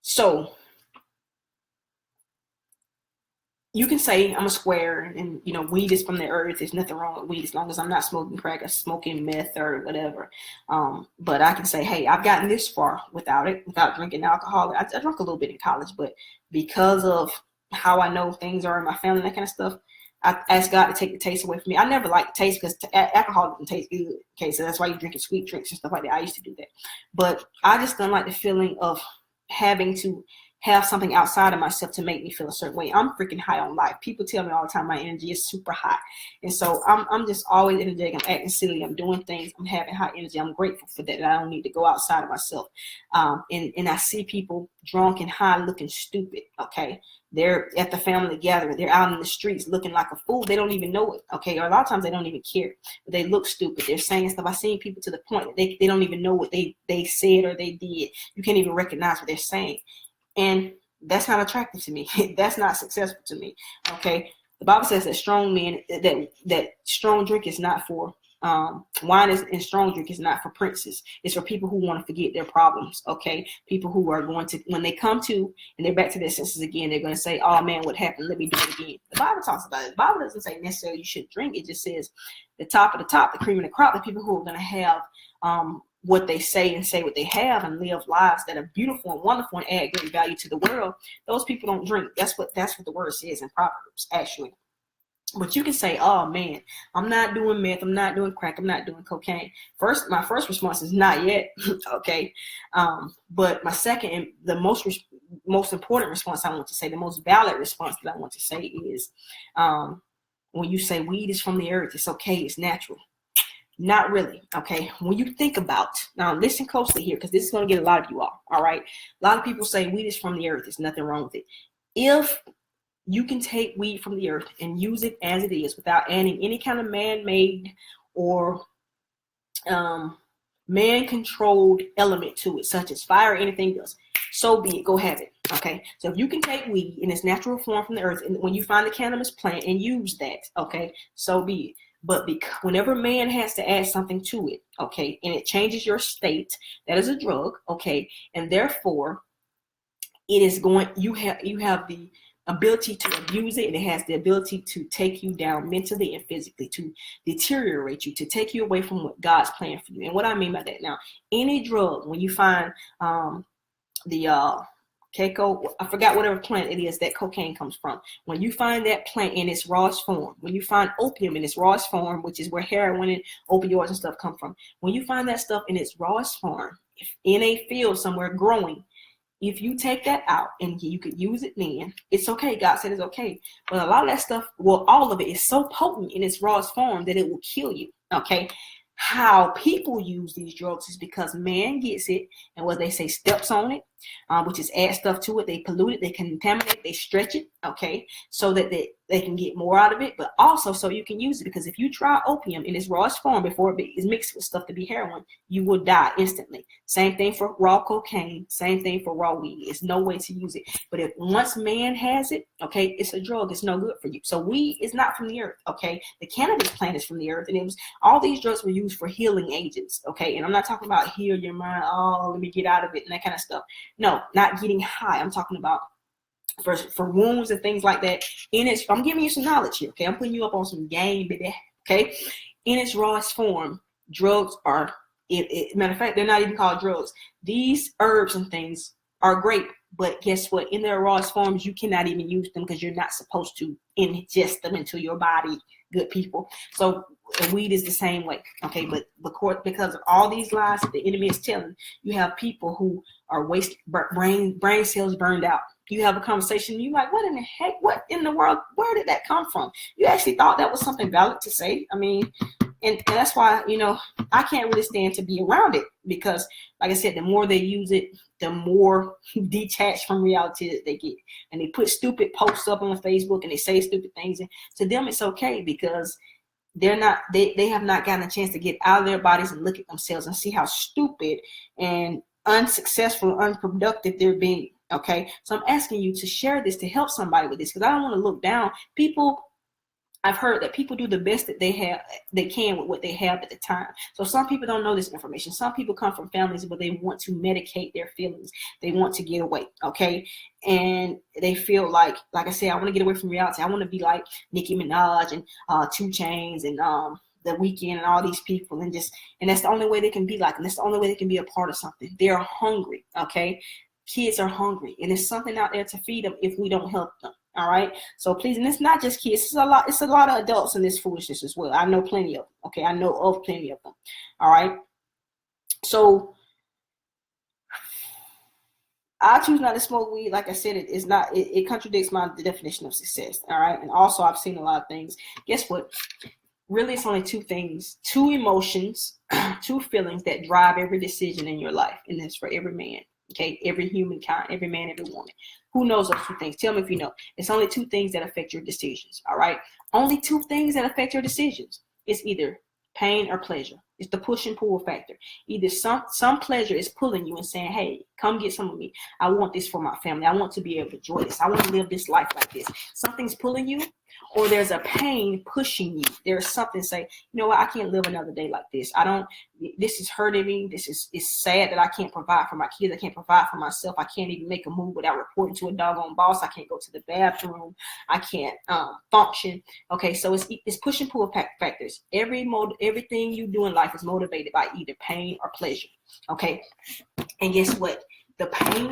A: so you can say I'm a square and, weed is from the earth. There's nothing wrong with weed as long as I'm not smoking crack or smoking meth or whatever. But I can say, hey, I've gotten this far without drinking alcohol. I drank a little bit in college, but because of how I know things are in my family, that kind of stuff, I asked God to take the taste away from me. I never liked the taste because alcohol doesn't taste good. Okay, so that's why you're drinking sweet drinks and stuff like that. I used to do that. But I just don't like the feeling of having to have something outside of myself to make me feel a certain way. I'm freaking high on life. People tell me all the time my energy is super high. And so I'm just always energetic. I'm acting silly. I'm doing things. I'm having high energy. I'm grateful for that. I don't need to go outside of myself. And I see people drunk and high looking stupid, okay? They're at the family gathering. They're out in the streets looking like a fool. They don't even know it, okay? Or a lot of times they don't even care. But they look stupid. They're saying stuff. I've seen people to the point that they don't even know what they said or they did. You can't even recognize what they're saying. And that's not attractive to me. That's not successful to me, okay? The Bible says that strong men, that strong drink is not for wine and strong drink is not for princes. It's for people who want to forget their problems, okay? People who are going to, when they come to and they're back to their senses again, they're going to say, oh man, what happened? Let me do it again. The Bible talks about it. The Bible doesn't say necessarily you should drink. It just says the top of the top, the cream of the crop, the people who are going to have what they say and say what they have and live lives that are beautiful and wonderful and add great value to the world. Those people don't drink. That's what the word says in Proverbs, actually. But you can say, oh man, I'm not doing meth, I'm not doing crack, I'm not doing cocaine. My first response is not yet, okay? But my second and the most important response I want to say, the most valid response that I want to say is, when you say weed is from the earth, it's okay, it's natural. Not really, okay? When you think about, now listen closely here, because this is going to get a lot of you all right? A lot of people say weed is from the earth, there's nothing wrong with it. If you can take weed from the earth and use it as it is without adding any kind of man-made or man-controlled element to it, such as fire or anything else, so be it. Go have it, okay? So if you can take weed in its natural form from the earth, and when you find the cannabis plant and use that, okay, so be it. But whenever man has to add something to it, okay, and it changes your state, that is a drug, okay, and therefore it is going. You have the ability to abuse it, and it has the ability to take you down mentally and physically, to deteriorate you, to take you away from what God's plan for you. And what I mean by that, now, any drug, when you find the Keiko, I forgot whatever plant it is that cocaine comes from. When you find that plant in its rawest form, when you find opium in its rawest form, which is where heroin and opioids and stuff come from, when you find that stuff in its rawest form, in a field somewhere growing, if you take that out and you could use it then, it's okay. God said it's okay. But a lot of that stuff, well, all of it is so potent in its rawest form that it will kill you, okay? How people use these drugs is because man gets it and what they say steps on it, which is add stuff to it. They pollute it, they contaminate, they stretch it, okay, so that they can get more out of it, but also so you can use it. Because if you try opium in its rawest form before it is mixed with stuff to be heroin, you will die instantly. Same thing for raw cocaine, same thing for raw weed. It's no way to use it. But if once man has it, okay, it's a drug, it's no good for you. So weed is not from the earth, okay? The cannabis plant is from the earth, and it was all these drugs were used for healing agents, okay? And I'm not talking about heal your mind, oh, let me get out of it and that kind of stuff. No, not getting high. I'm talking about for wounds and things like that. I'm giving you some knowledge here, okay? I'm putting you up on some game, baby, okay? In its rawest form, drugs are, matter of fact, they're not even called drugs. These herbs and things are great, but guess what? In their rawest forms, you cannot even use them because you're not supposed to ingest them into your body, good people. So weed is the same way, okay? But because of all these lies that the enemy is telling, you have people who are wasted, brain cells burned out. You have a conversation, you're like, what in the heck? What in the world? Where did that come from? You actually thought that was something valid to say? I mean, and that's why, I can't really stand to be around it, because, like I said, the more they use it, the more detached from reality that they get. And they put stupid posts up on Facebook and they say stupid things. And to them, it's okay, because they have not gotten a chance to get out of their bodies and look at themselves and see how stupid and unsuccessful, unproductive they're being. Okay, so I'm asking you to share this to help somebody with this, because I don't want to look down. I've heard that people do the best that they can with what they have at the time. So some people don't know this information. Some people come from families where they want to medicate their feelings. They want to get away, okay? And they feel like I said, I want to get away from reality. I want to be like Nicki Minaj and 2 Chainz and The Weeknd and all these people, and that's the only way they can be like, and that's the only way they can be a part of something. They're hungry, okay? Kids are hungry, and there's something out there to feed them if we don't help them. All right. So please, and it's not just kids. It's a lot of adults in this foolishness as well. I know plenty of them. Okay. I know of plenty of them. All right. So I choose not to smoke weed. Like I said, it contradicts my definition of success. All right. And also I've seen a lot of things. Guess what? Really, it's only two things, two emotions, two feelings that drive every decision in your life. And that's for every man. Okay. Every humankind, every man, every woman. Who knows those two things? Tell me if you know. It's only two things that affect your decisions. All right. Only two things that affect your decisions. It's either pain or pleasure. It's the push and pull factor. Either some pleasure is pulling you and saying, hey, come get some of me. I want this for my family. I want to be able to enjoy this. I want to live this life like this. Something's pulling you, or there's a pain pushing you. There's something say, you know what, I can't live another day like this. This is hurting me. It's sad that I can't provide for my kids. I can't provide for myself. I can't even make a move without reporting to a doggone boss. I can't go to the bathroom. I can't function. Okay, so it's push and pull factors. Everything you do in life is motivated by either pain or pleasure. Okay, and guess what? The pain,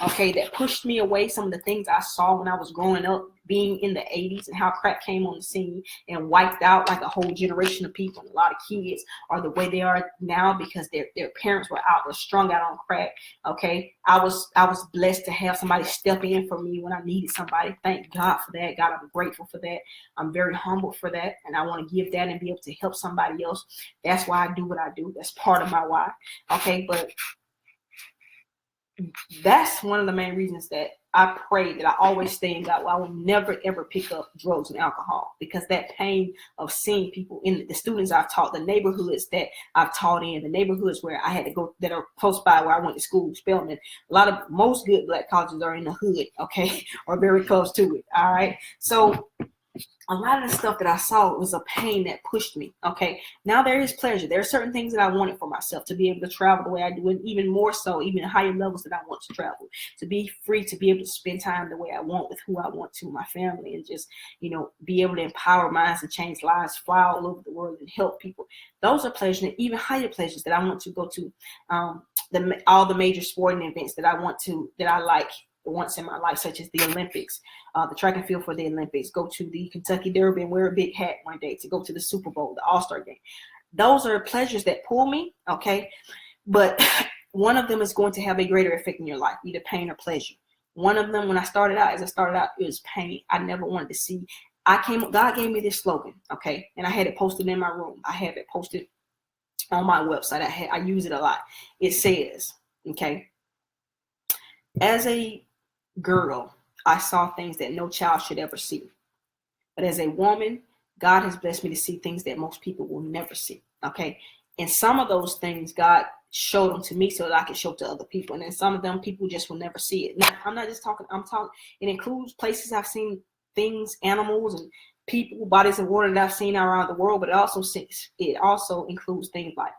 A: okay, that pushed me away, some of the things I saw when I was growing up, being in the 80s, and how crack came on the scene and wiped out like a whole generation of people. And a lot of kids are the way they are now because their parents were strung out on crack. Okay, I was blessed to have somebody step in for me when I needed somebody. Thank God for that. God, I'm grateful for that. I'm very humble for that, and I want to give that and be able to help somebody else. That's why I do what I do. That's part of my why. Okay, but that's one of the main reasons that I pray that I always stay in God. Well, I will never ever pick up drugs and alcohol, because that pain of seeing people in the students I've taught, the neighborhoods that I've taught in, the neighborhoods where I had to go that are close by where I went to school, Spelman. Most good black colleges are in the hood, okay, or very close to it. All right, so a lot of the stuff that I saw was a pain that pushed me. Okay, now there is pleasure. There are certain things that I wanted for myself, to be able to travel the way I do, and even more so, even higher levels that I want to travel, to be free, to be able to spend time the way I want with who I want to, my family, and just, be able to empower minds and change lives, fly all over the world and help people. Those are pleasures, and even higher pleasures that I want to go to, all the major sporting events that I like once in my life, such as the Olympics, the track and field for the Olympics, go to the Kentucky Derby and wear a big hat one day, to go to the Super Bowl, the All-Star game. Those are pleasures that pull me, okay? But one of them is going to have a greater effect in your life, either pain or pleasure. One of them, when I started out, it was pain. I never wanted to see. God gave me this slogan, okay? And I had it posted in my room. I have it posted on my website. I use it a lot. It says, okay, as a girl, I saw things that no child should ever see. But as a woman, God has blessed me to see things that most people will never see. Okay. And some of those things, God showed them to me so that I could show to other people. And then some of them, people just will never see it. Now, I'm not just talking, it includes places I've seen, things, animals, and people, bodies of water that I've seen around the world. But it also includes things like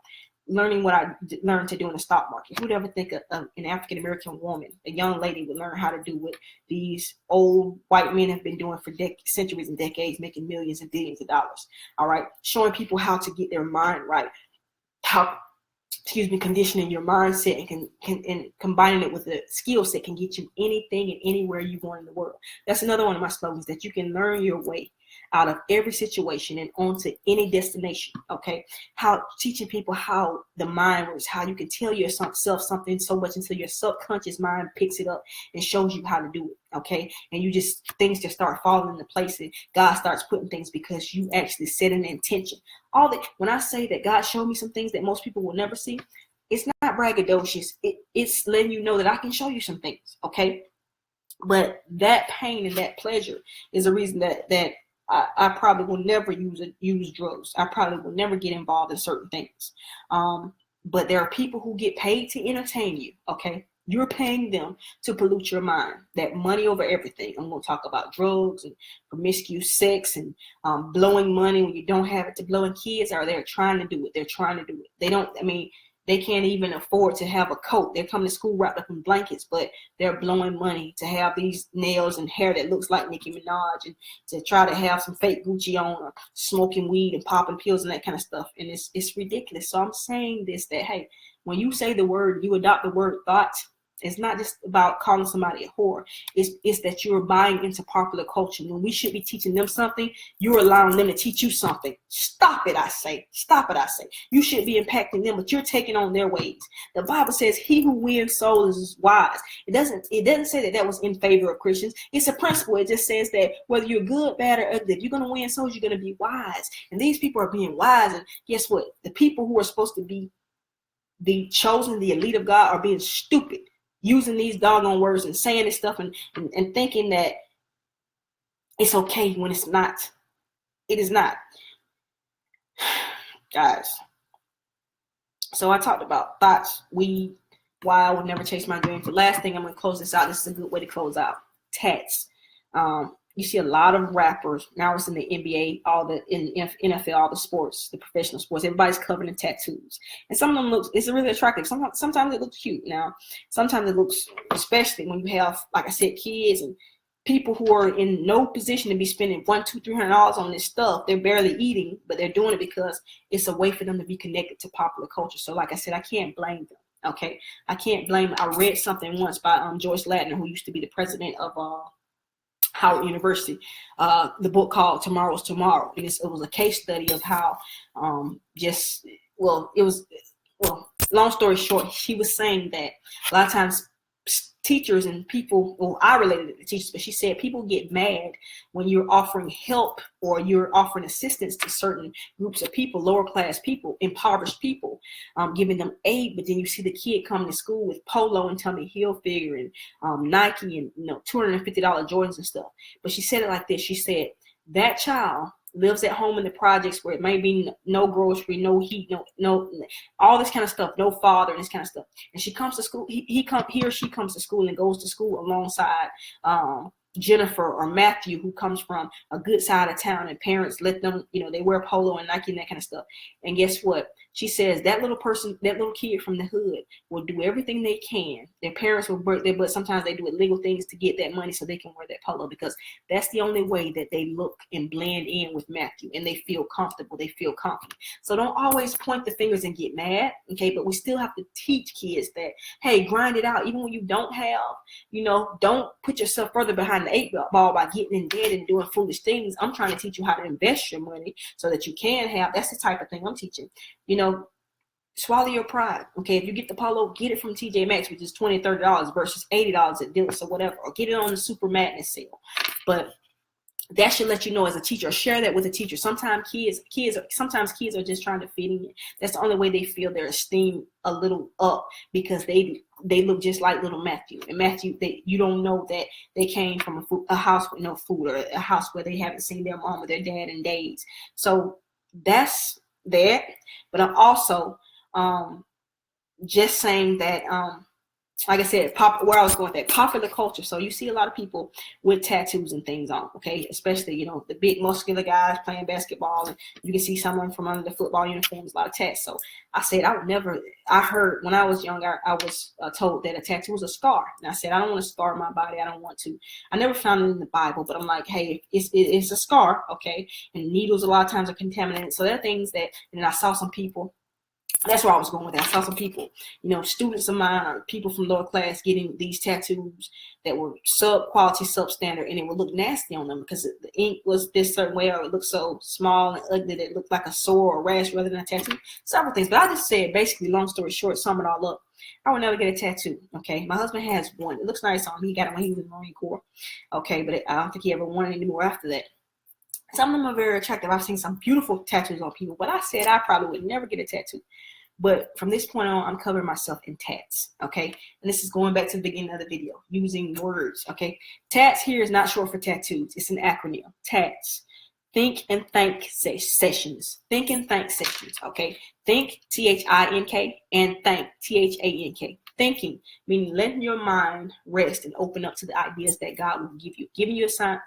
A: learning what I learned to do in the stock market. Who'd ever think an African-American woman, a young lady, would learn how to do what these old white men have been doing for centuries and decades, making millions and billions of dollars. All right. Showing people how to get their mind right, conditioning your mindset and combining it with a skill set can get you anything and anywhere you want in the world. That's another one of my slogans, that you can learn your way out of every situation and onto any destination. Okay, how teaching people how the mind works, how you can tell yourself something so much until your subconscious mind picks it up and shows you how to do it. Okay, and things just start falling into place, and God starts putting things because you actually set an intention. When I say that God showed me some things that most people will never see, it's not braggadocious. It's letting you know that I can show you some things. Okay, but that pain and that pleasure is a reason that I probably will never use drugs. I probably will never get involved in certain things. But there are people who get paid to entertain you. Okay, you're paying them to pollute your mind. That money over everything. I'm going to talk about drugs and promiscuous sex and blowing money when you don't have it to blow. And kids are there trying to do it. They're trying to do it. They can't even afford to have a coat. They're coming to school wrapped up in blankets, but they're blowing money to have these nails and hair that looks like Nicki Minaj, and to try to have some fake Gucci on, or smoking weed and popping pills and that kind of stuff. And it's ridiculous. So I'm saying this, that, hey, when you say the word, you adopt the word thought, It's not just about calling somebody a whore. It's that you're buying into popular culture. When we should be teaching them something, you're allowing them to teach you something. Stop it, I say. Stop it, I say. You should be impacting them, but you're taking on their ways. The Bible says, he who wins souls is wise. It doesn't say that was in favor of Christians. It's a principle. It just says that whether you're good, bad, or ugly, if you're going to win souls, you're going to be wise. And these people are being wise. And guess what? The people who are supposed to be the chosen, the elite of God, are being stupid, using these doggone words and saying this stuff and thinking that it's okay when it's not. It is not. Guys. So I talked about thoughts, weed, why I would never chase my dreams. The last thing, I'm going to close this out. This is a good way to close out. Tats. You see a lot of rappers now. It's in the NBA, in NFL, all the sports, the professional sports. Everybody's covered in tattoos, and some of them it's really attractive. Sometimes it looks cute. Now, sometimes it looks, especially when you have, like I said, kids and people who are in no position to be spending $100-$300 on this stuff. They're barely eating, but they're doing it because it's a way for them to be connected to popular culture. So, like I said, I can't blame them. Okay, I can't blame them. I read something once by Joyce Ladner, who used to be the president of Howard University, the book called Tomorrow's Tomorrow. And it was a case study of how long story short, she was saying that a lot of times teachers and people, well, I related it to teachers, but she said people get mad when you're offering help or you're offering assistance to certain groups of people, lower class people, impoverished people, giving them aid. But then you see the kid coming to school with Polo and Tommy Hilfiger and Nike and $250 Jordans and stuff. But she said it like this. She said that child lives at home in the projects where it may be no grocery, no heat, no all this kind of stuff, no father, and this kind of stuff. And she comes to school, he or she comes to school and goes to school alongside Jennifer or Matthew, who comes from a good side of town, and parents let them, they wear Polo and Nike and that kind of stuff. And guess what? She says that little kid from the hood will do everything they can. Their parents will break their butt. Sometimes they do illegal things to get that money so they can wear that Polo, because that's the only way that they look and blend in with Matthew, and they feel comfortable. They feel confident. So don't always point the fingers and get mad, okay? But we still have to teach kids that, hey, grind it out. Even when you don't have, don't put yourself further behind the 8-ball by getting in debt and doing foolish things. I'm trying to teach you how to invest your money so that you can have. That's the type of thing I'm teaching. Swallow your pride. Okay, if you get the Polo, get it from TJ Maxx, which is $20-$30 versus $80 at Dillard's or whatever, or get it on the Super Madness sale. But that should let you know as a teacher, or share that with a teacher. Sometimes kids are just trying to fit in. That's the only way they feel their esteem a little up, because they look just like little Matthew. And Matthew, you don't know that they came from a house with no food, or a house where they haven't seen their mom or their dad in days. So that's that. But I'm also just saying that, like I said, where I was going with that, popular culture. So you see a lot of people with tattoos and things on, okay? Especially, the big muscular guys playing basketball, and you can see someone from under the football uniforms, a lot of tats. So I said, I heard when I was younger, I was told that a tattoo was a scar. And I said, I don't want to scar my body. I don't want to. I never found it in the Bible, but I'm like, hey, it's a scar, okay? And needles a lot of times are contaminated. So there are things that, and I saw some people. That's where I was going with that. I saw some people, students of mine or people from lower class getting these tattoos that were sub-quality, substandard, and it would look nasty on them because the ink was this certain way, or it looked so small and ugly that it looked like a sore or rash rather than a tattoo. Several things. But I just said, basically, long story short, sum it all up, I would never get a tattoo, okay? My husband has one. It looks nice on him. He got it when he was in the Marine Corps, okay? But I don't think he ever wanted any more after that. Some of them are very attractive. I've seen some beautiful tattoos on people, but I said I probably would never get a tattoo. But from this point on, I'm covering myself in tats, okay? And this is going back to the beginning of the video, using words, okay? Tats here is not short for tattoos. It's an acronym. Tats. Think and thank sessions. Think and thank sessions, okay? Think, T-H-I-N-K, and thank, T-H-A-N-K. Thinking, meaning letting your mind rest and open up to the ideas that God will give you. Giving yourself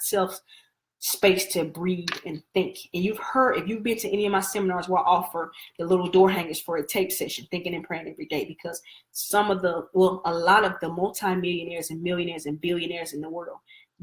A: space to breathe and think. And you've heard, if you've been to any of my seminars where I offer the little door hangers for a tape session, thinking and praying every day, because a lot of the multimillionaires and millionaires and billionaires in the world,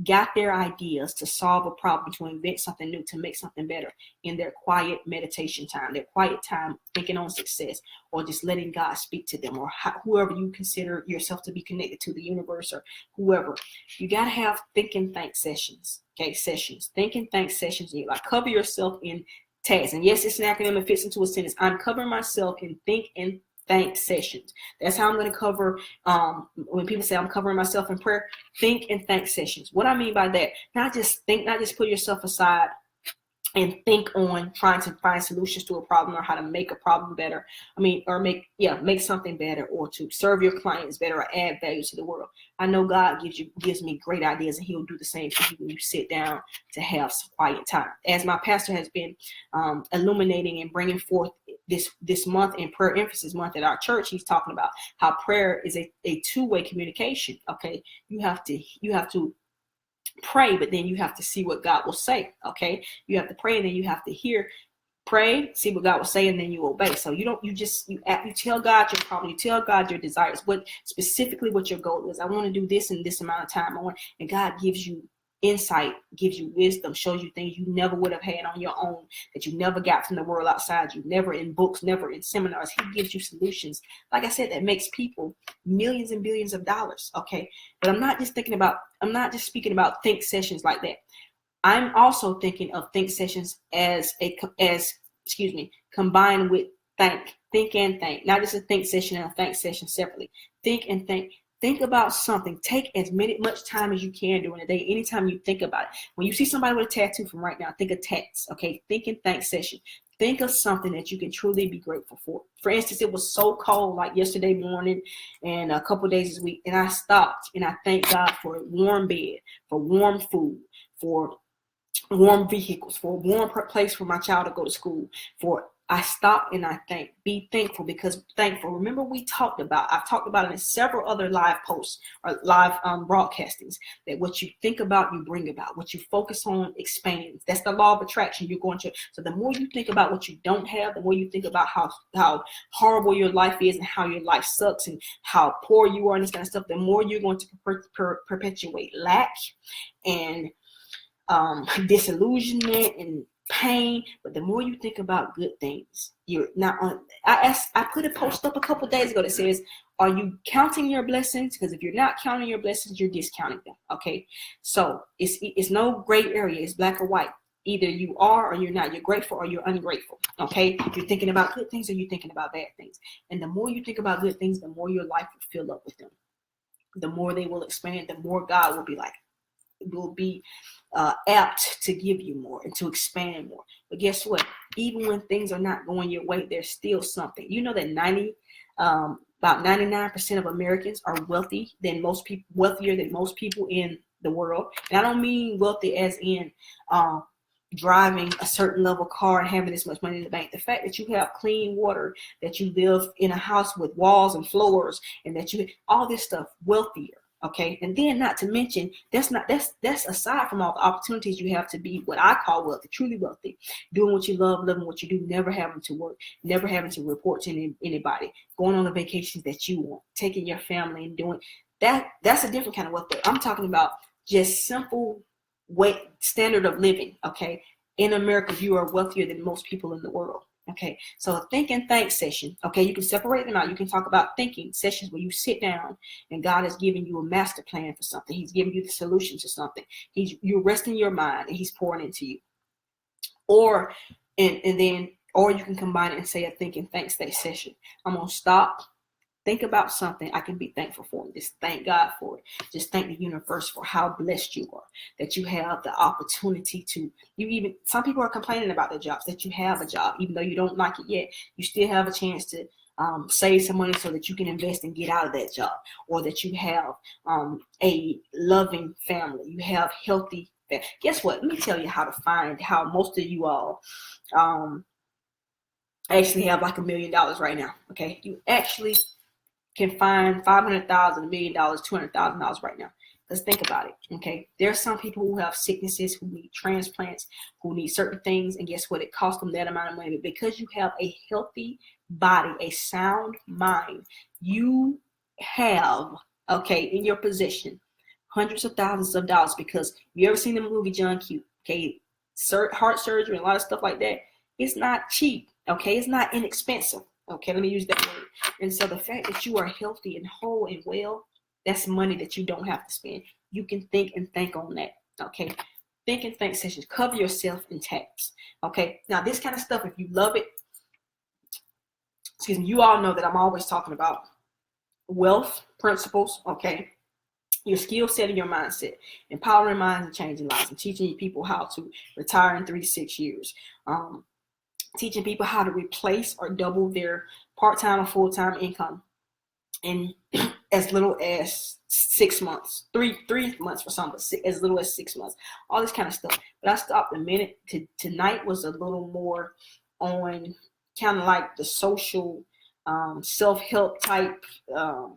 A: got their ideas to solve a problem, to invent something new, to make something better in their quiet meditation time, their quiet time thinking on success, or just letting God speak to them, or whoever you consider yourself to be connected to, the universe or whoever. You got to have think and thank sessions. Okay, sessions. Think and thank sessions. And you like cover yourself in TATS. And yes, it's an acronym. It fits into a sentence. I'm covering myself in think and thank sessions. That's how I'm going to cover. When people say I'm covering myself in prayer, think and thank sessions. What I mean by that, not just put yourself aside and think on trying to find solutions to a problem, or how to make a problem better. Or make something better, or to serve your clients better, or add value to the world. I know God gives me great ideas, and He'll do the same for you when you sit down to have some quiet time. As my pastor has been illuminating and bringing forth this month in Prayer Emphasis Month at our church, he's talking about how prayer is a two-way communication. Okay, you have to pray, but then you have to see what God will say. Okay, you have to pray, and then you have to pray, see what God will say, and then you obey. So you tell God your problem, you tell God your desires, what your goal is. I want to do this in this amount of time. And God gives you insight, gives you wisdom, shows you things you never would have had on your own, that you never got from the world outside you, never in books, never in seminars. He gives you solutions, like I said, that makes people millions and billions of dollars. Okay, but I'm not just speaking about think sessions like that. I'm also thinking of think sessions combined with think and think, not just a think session and a thank session separately. Think and think. Think about something. Take much time as you can during the day. Anytime you think about it. When you see somebody with a tattoo from right now, think of TATS. Okay, think and thank session. Think of something that you can truly be grateful for. For instance, it was so cold like yesterday morning and a couple days this week, and I stopped and I thank God for a warm bed, for warm food, for warm vehicles, for a warm place for my child to go to school. I stop and I be thankful, because thankful. Remember, I've talked about it in several other live posts or live broadcastings, that what you think about, you bring about. What you focus on expands. That's the law of attraction. So the more you think about what you don't have, the more you think about how horrible your life is, and how your life sucks, and how poor you are, and this kind of stuff, the more you're going to perpetuate lack and disillusionment and pain. But the more you think about good things, you're not on. I put a post up a couple days ago that says, are you counting your blessings? Because if you're not counting your blessings, you're discounting them. Okay, so it's no gray area. It's black or white. Either you are or you're not. You're grateful or you're ungrateful. Okay, you're thinking about good things or you're thinking about bad things. And the more you think about good things, the more your life will fill up with them. The more they will expand. The more God will be apt to give you more and to expand more. But guess what? Even when things are not going your way, there's still something. You know that about 99% of Americans are wealthier than most people in the world. And I don't mean wealthy as in driving a certain level car and having this much money in the bank. The fact that you have clean water, that you live in a house with walls and floors, and that you all this stuff, wealthier. Okay, and then not to mention, that's aside from all the opportunities you have to be what I call wealthy, truly wealthy, doing what you love, loving what you do, never having to work, never having to report to anybody, going on the vacations that you want, taking your family and doing that. That's a different kind of wealth. I'm talking about just simple standard of living. Okay, in America, you are wealthier than most people in the world. Okay, so a think and thank session. Okay, you can separate them out. You can talk about thinking sessions where you sit down and God is giving you a master plan for something. He's giving you the solution to something. You're resting your mind and He's pouring into you. Or you can combine it and say a think and thank session. I'm gonna stop. Think about something I can be thankful for. Just thank God for it. Just thank the universe for how blessed you are, that you have the opportunity to. Some people are complaining about their jobs, that you have a job, even though you don't like it yet. You still have a chance to save some money so that you can invest and get out of that job, or that you have a loving family. You have healthy. Guess what? Let me tell you how most of you all actually have like $1 million right now. Okay, you actually can find $500,000, $1 million, $200,000 right now. Let's think about it. Okay, there are some people who have sicknesses, who need transplants, who need certain things, and guess what? It costs them that amount of money. But because you have a healthy body, a sound mind, you have in your possession hundreds of thousands of dollars, because you ever seen the movie John Q? Okay, heart surgery and a lot of stuff like that. It's not cheap. Okay, it's not inexpensive. Okay, let me use that word. And so the fact that you are healthy and whole and well, that's money that you don't have to spend. You can think and think on that. Okay, think and think sessions. Cover yourself in TATS. Okay, now this kind of stuff, if you love it, excuse me, you all know that I'm always talking about wealth principles. Okay, your skill set and your mindset, empowering minds and changing lives, and teaching people how to retire in 3 to 6 years. Teaching people how to replace or double their part-time or full-time income in as little as 6 months, three months for some, but as little as 6 months, all this kind of stuff. But I stopped a minute. Tonight was a little more on kind of like the social self-help type. I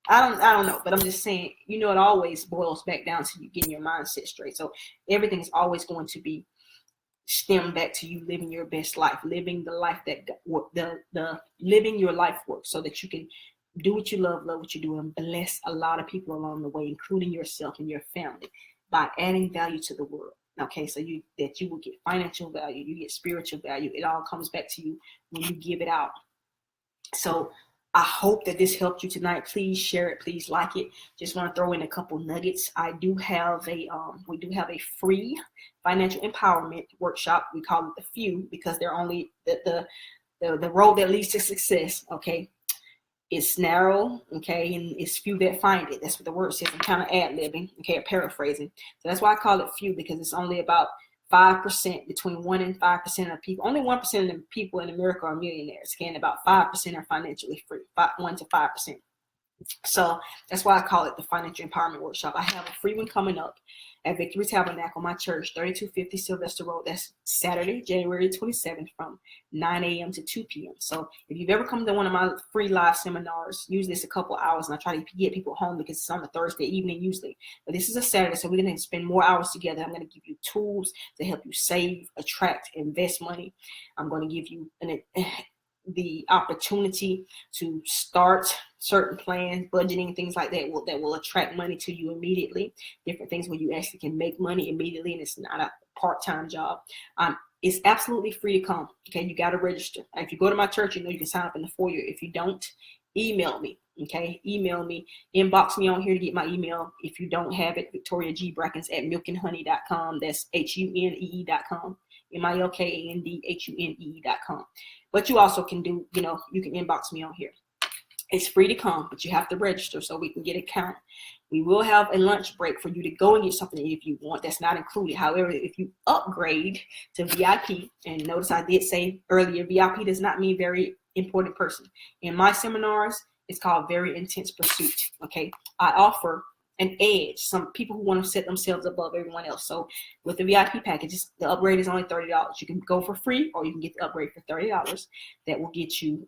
A: don't know, but I'm just saying, it always boils back down to you getting your mindset straight. So everything's always going to be stem back to you living your best life, living the life that the living your life work, so that you can do what you love what you do, and bless a lot of people along the way, including yourself and your family, by adding value to the world. Okay, so you will get financial value, you get spiritual value. It all comes back to you when you give it out. So I hope that this helped you tonight. Please share it. Please like it. Just want to throw in a couple nuggets. I do have we do have a free financial empowerment workshop. We call it the few, because they're only the road that leads to success. Okay, it's narrow. Okay, and it's few that find it. That's what the word says. I'm kind of ad-libbing. Okay, paraphrasing. So that's why I call it few, because it's only about 5%, between 1 and 5% of people. Only 1% of the people in America are millionaires. Again, about 5% are financially free. 1 to 5%. So that's why I call it the Financial Empowerment Workshop. I have a free one coming up at Victory Tabernacle, my church, 3250 Sylvester Road. That's Saturday, January 27th, from 9 a.m. to 2 p.m. So if you've ever come to one of my free live seminars, usually it's a couple hours, and I try to get people home because it's on a Thursday evening usually. But this is a Saturday, so we're going to spend more hours together. I'm going to give you tools to help you save, attract, invest money. I'm going to give you the opportunity to start certain plans, budgeting, things like that will attract money to you immediately. Different things where you actually can make money immediately, and it's not a part-time job. It's absolutely free to come. Okay, you got to register. If you go to my church, you can sign up in the foyer. If you don't, email me. Okay, email me, inbox me on here to get my email. If you don't have it, VictoriaGBrackens@milkandhoney.com. That's HUNEE.com. MILKANDHUNEE.com. But you also can do, you can inbox me on here. It's free to come, but you have to register so we can get a count. We will have a lunch break for you to go and get something if you want. That's not included. However, if you upgrade to VIP, and notice I did say earlier, VIP does not mean very important person. In my seminars, it's called Very Intense Pursuit. Okay, I offer an edge. Some people who want to set themselves above everyone else. So with the VIP packages, the upgrade is only $30. You can go for free, or you can get the upgrade for $30. That will get you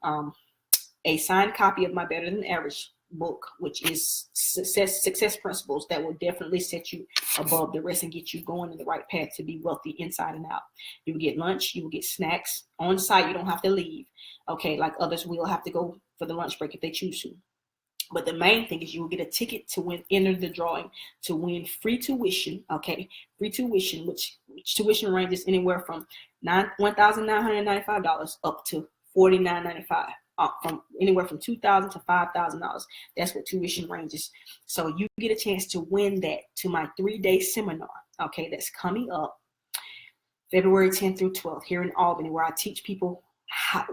A: a signed copy of my Better Than Average book, which is success principles that will definitely set you above the rest and get you going in the right path to be wealthy inside and out. You will get lunch, you will get snacks on site. You don't have to leave. Okay, like others will have to go for the lunch break if they choose to. But the main thing is you will get a ticket to enter the drawing to win free tuition. Okay, free tuition, which tuition ranges anywhere from $1,995 up to $4,995. From anywhere from $2,000 to $5,000. That's what tuition ranges. So you get a chance to win that to my 3-day seminar. Okay, that's coming up February 10th through 12th here in Albany, where I teach people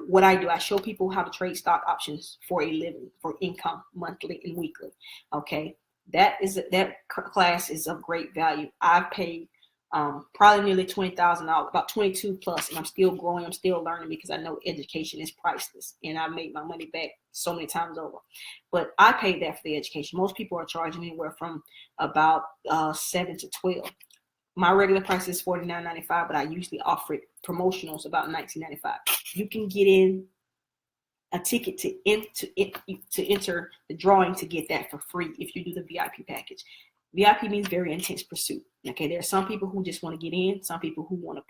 A: what I do. I show people how to trade stock options for a living, for income, monthly and weekly. Okay, that class is of great value. I've paid probably nearly $20,000, about 22 plus, and I'm still growing. I'm still learning, because I know education is priceless, and I made my money back so many times over. But I paid that for the education. Most people are charging anywhere from about $7 to $12. My regular price is $49.95, but I usually offer it promotionals about $19.95. You can get in a ticket to enter the drawing to get that for free if you do the VIP package. VIP means Very Intense Pursuit. Okay, there are some people who just want to get in, some people who want to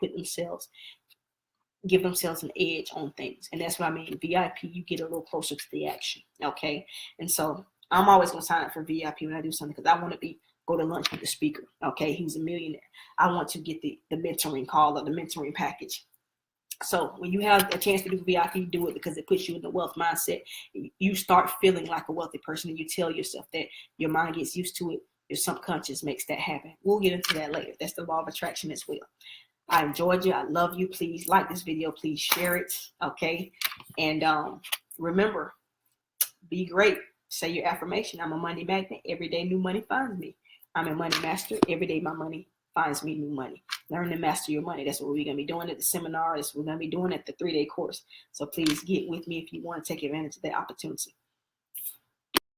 A: give themselves an edge on things. And that's what I mean. VIP, you get a little closer to the action. Okay, and so I'm always going to sign up for VIP when I do something, because I want to be go to lunch with the speaker. Okay, he's a millionaire. I want to get the mentoring call or the mentoring package. So when you have a chance to do VIP, do it, because it puts you in the wealth mindset. You start feeling like a wealthy person, and you tell yourself that. Your mind gets used to it. Your subconscious makes that happen. We'll get into that later. That's the law of attraction as well. I enjoyed you. I love you. Please like this video. Please share it. Okay. And remember, be great. Say your affirmation. I'm a money magnet. Every day new money finds me. I'm a money master. Every day my money finds me new money. Learn to master your money. That's what we're going to be doing at the seminar. That's what we're going to be doing at the 3-day course. So please get with me if you want to take advantage of that opportunity.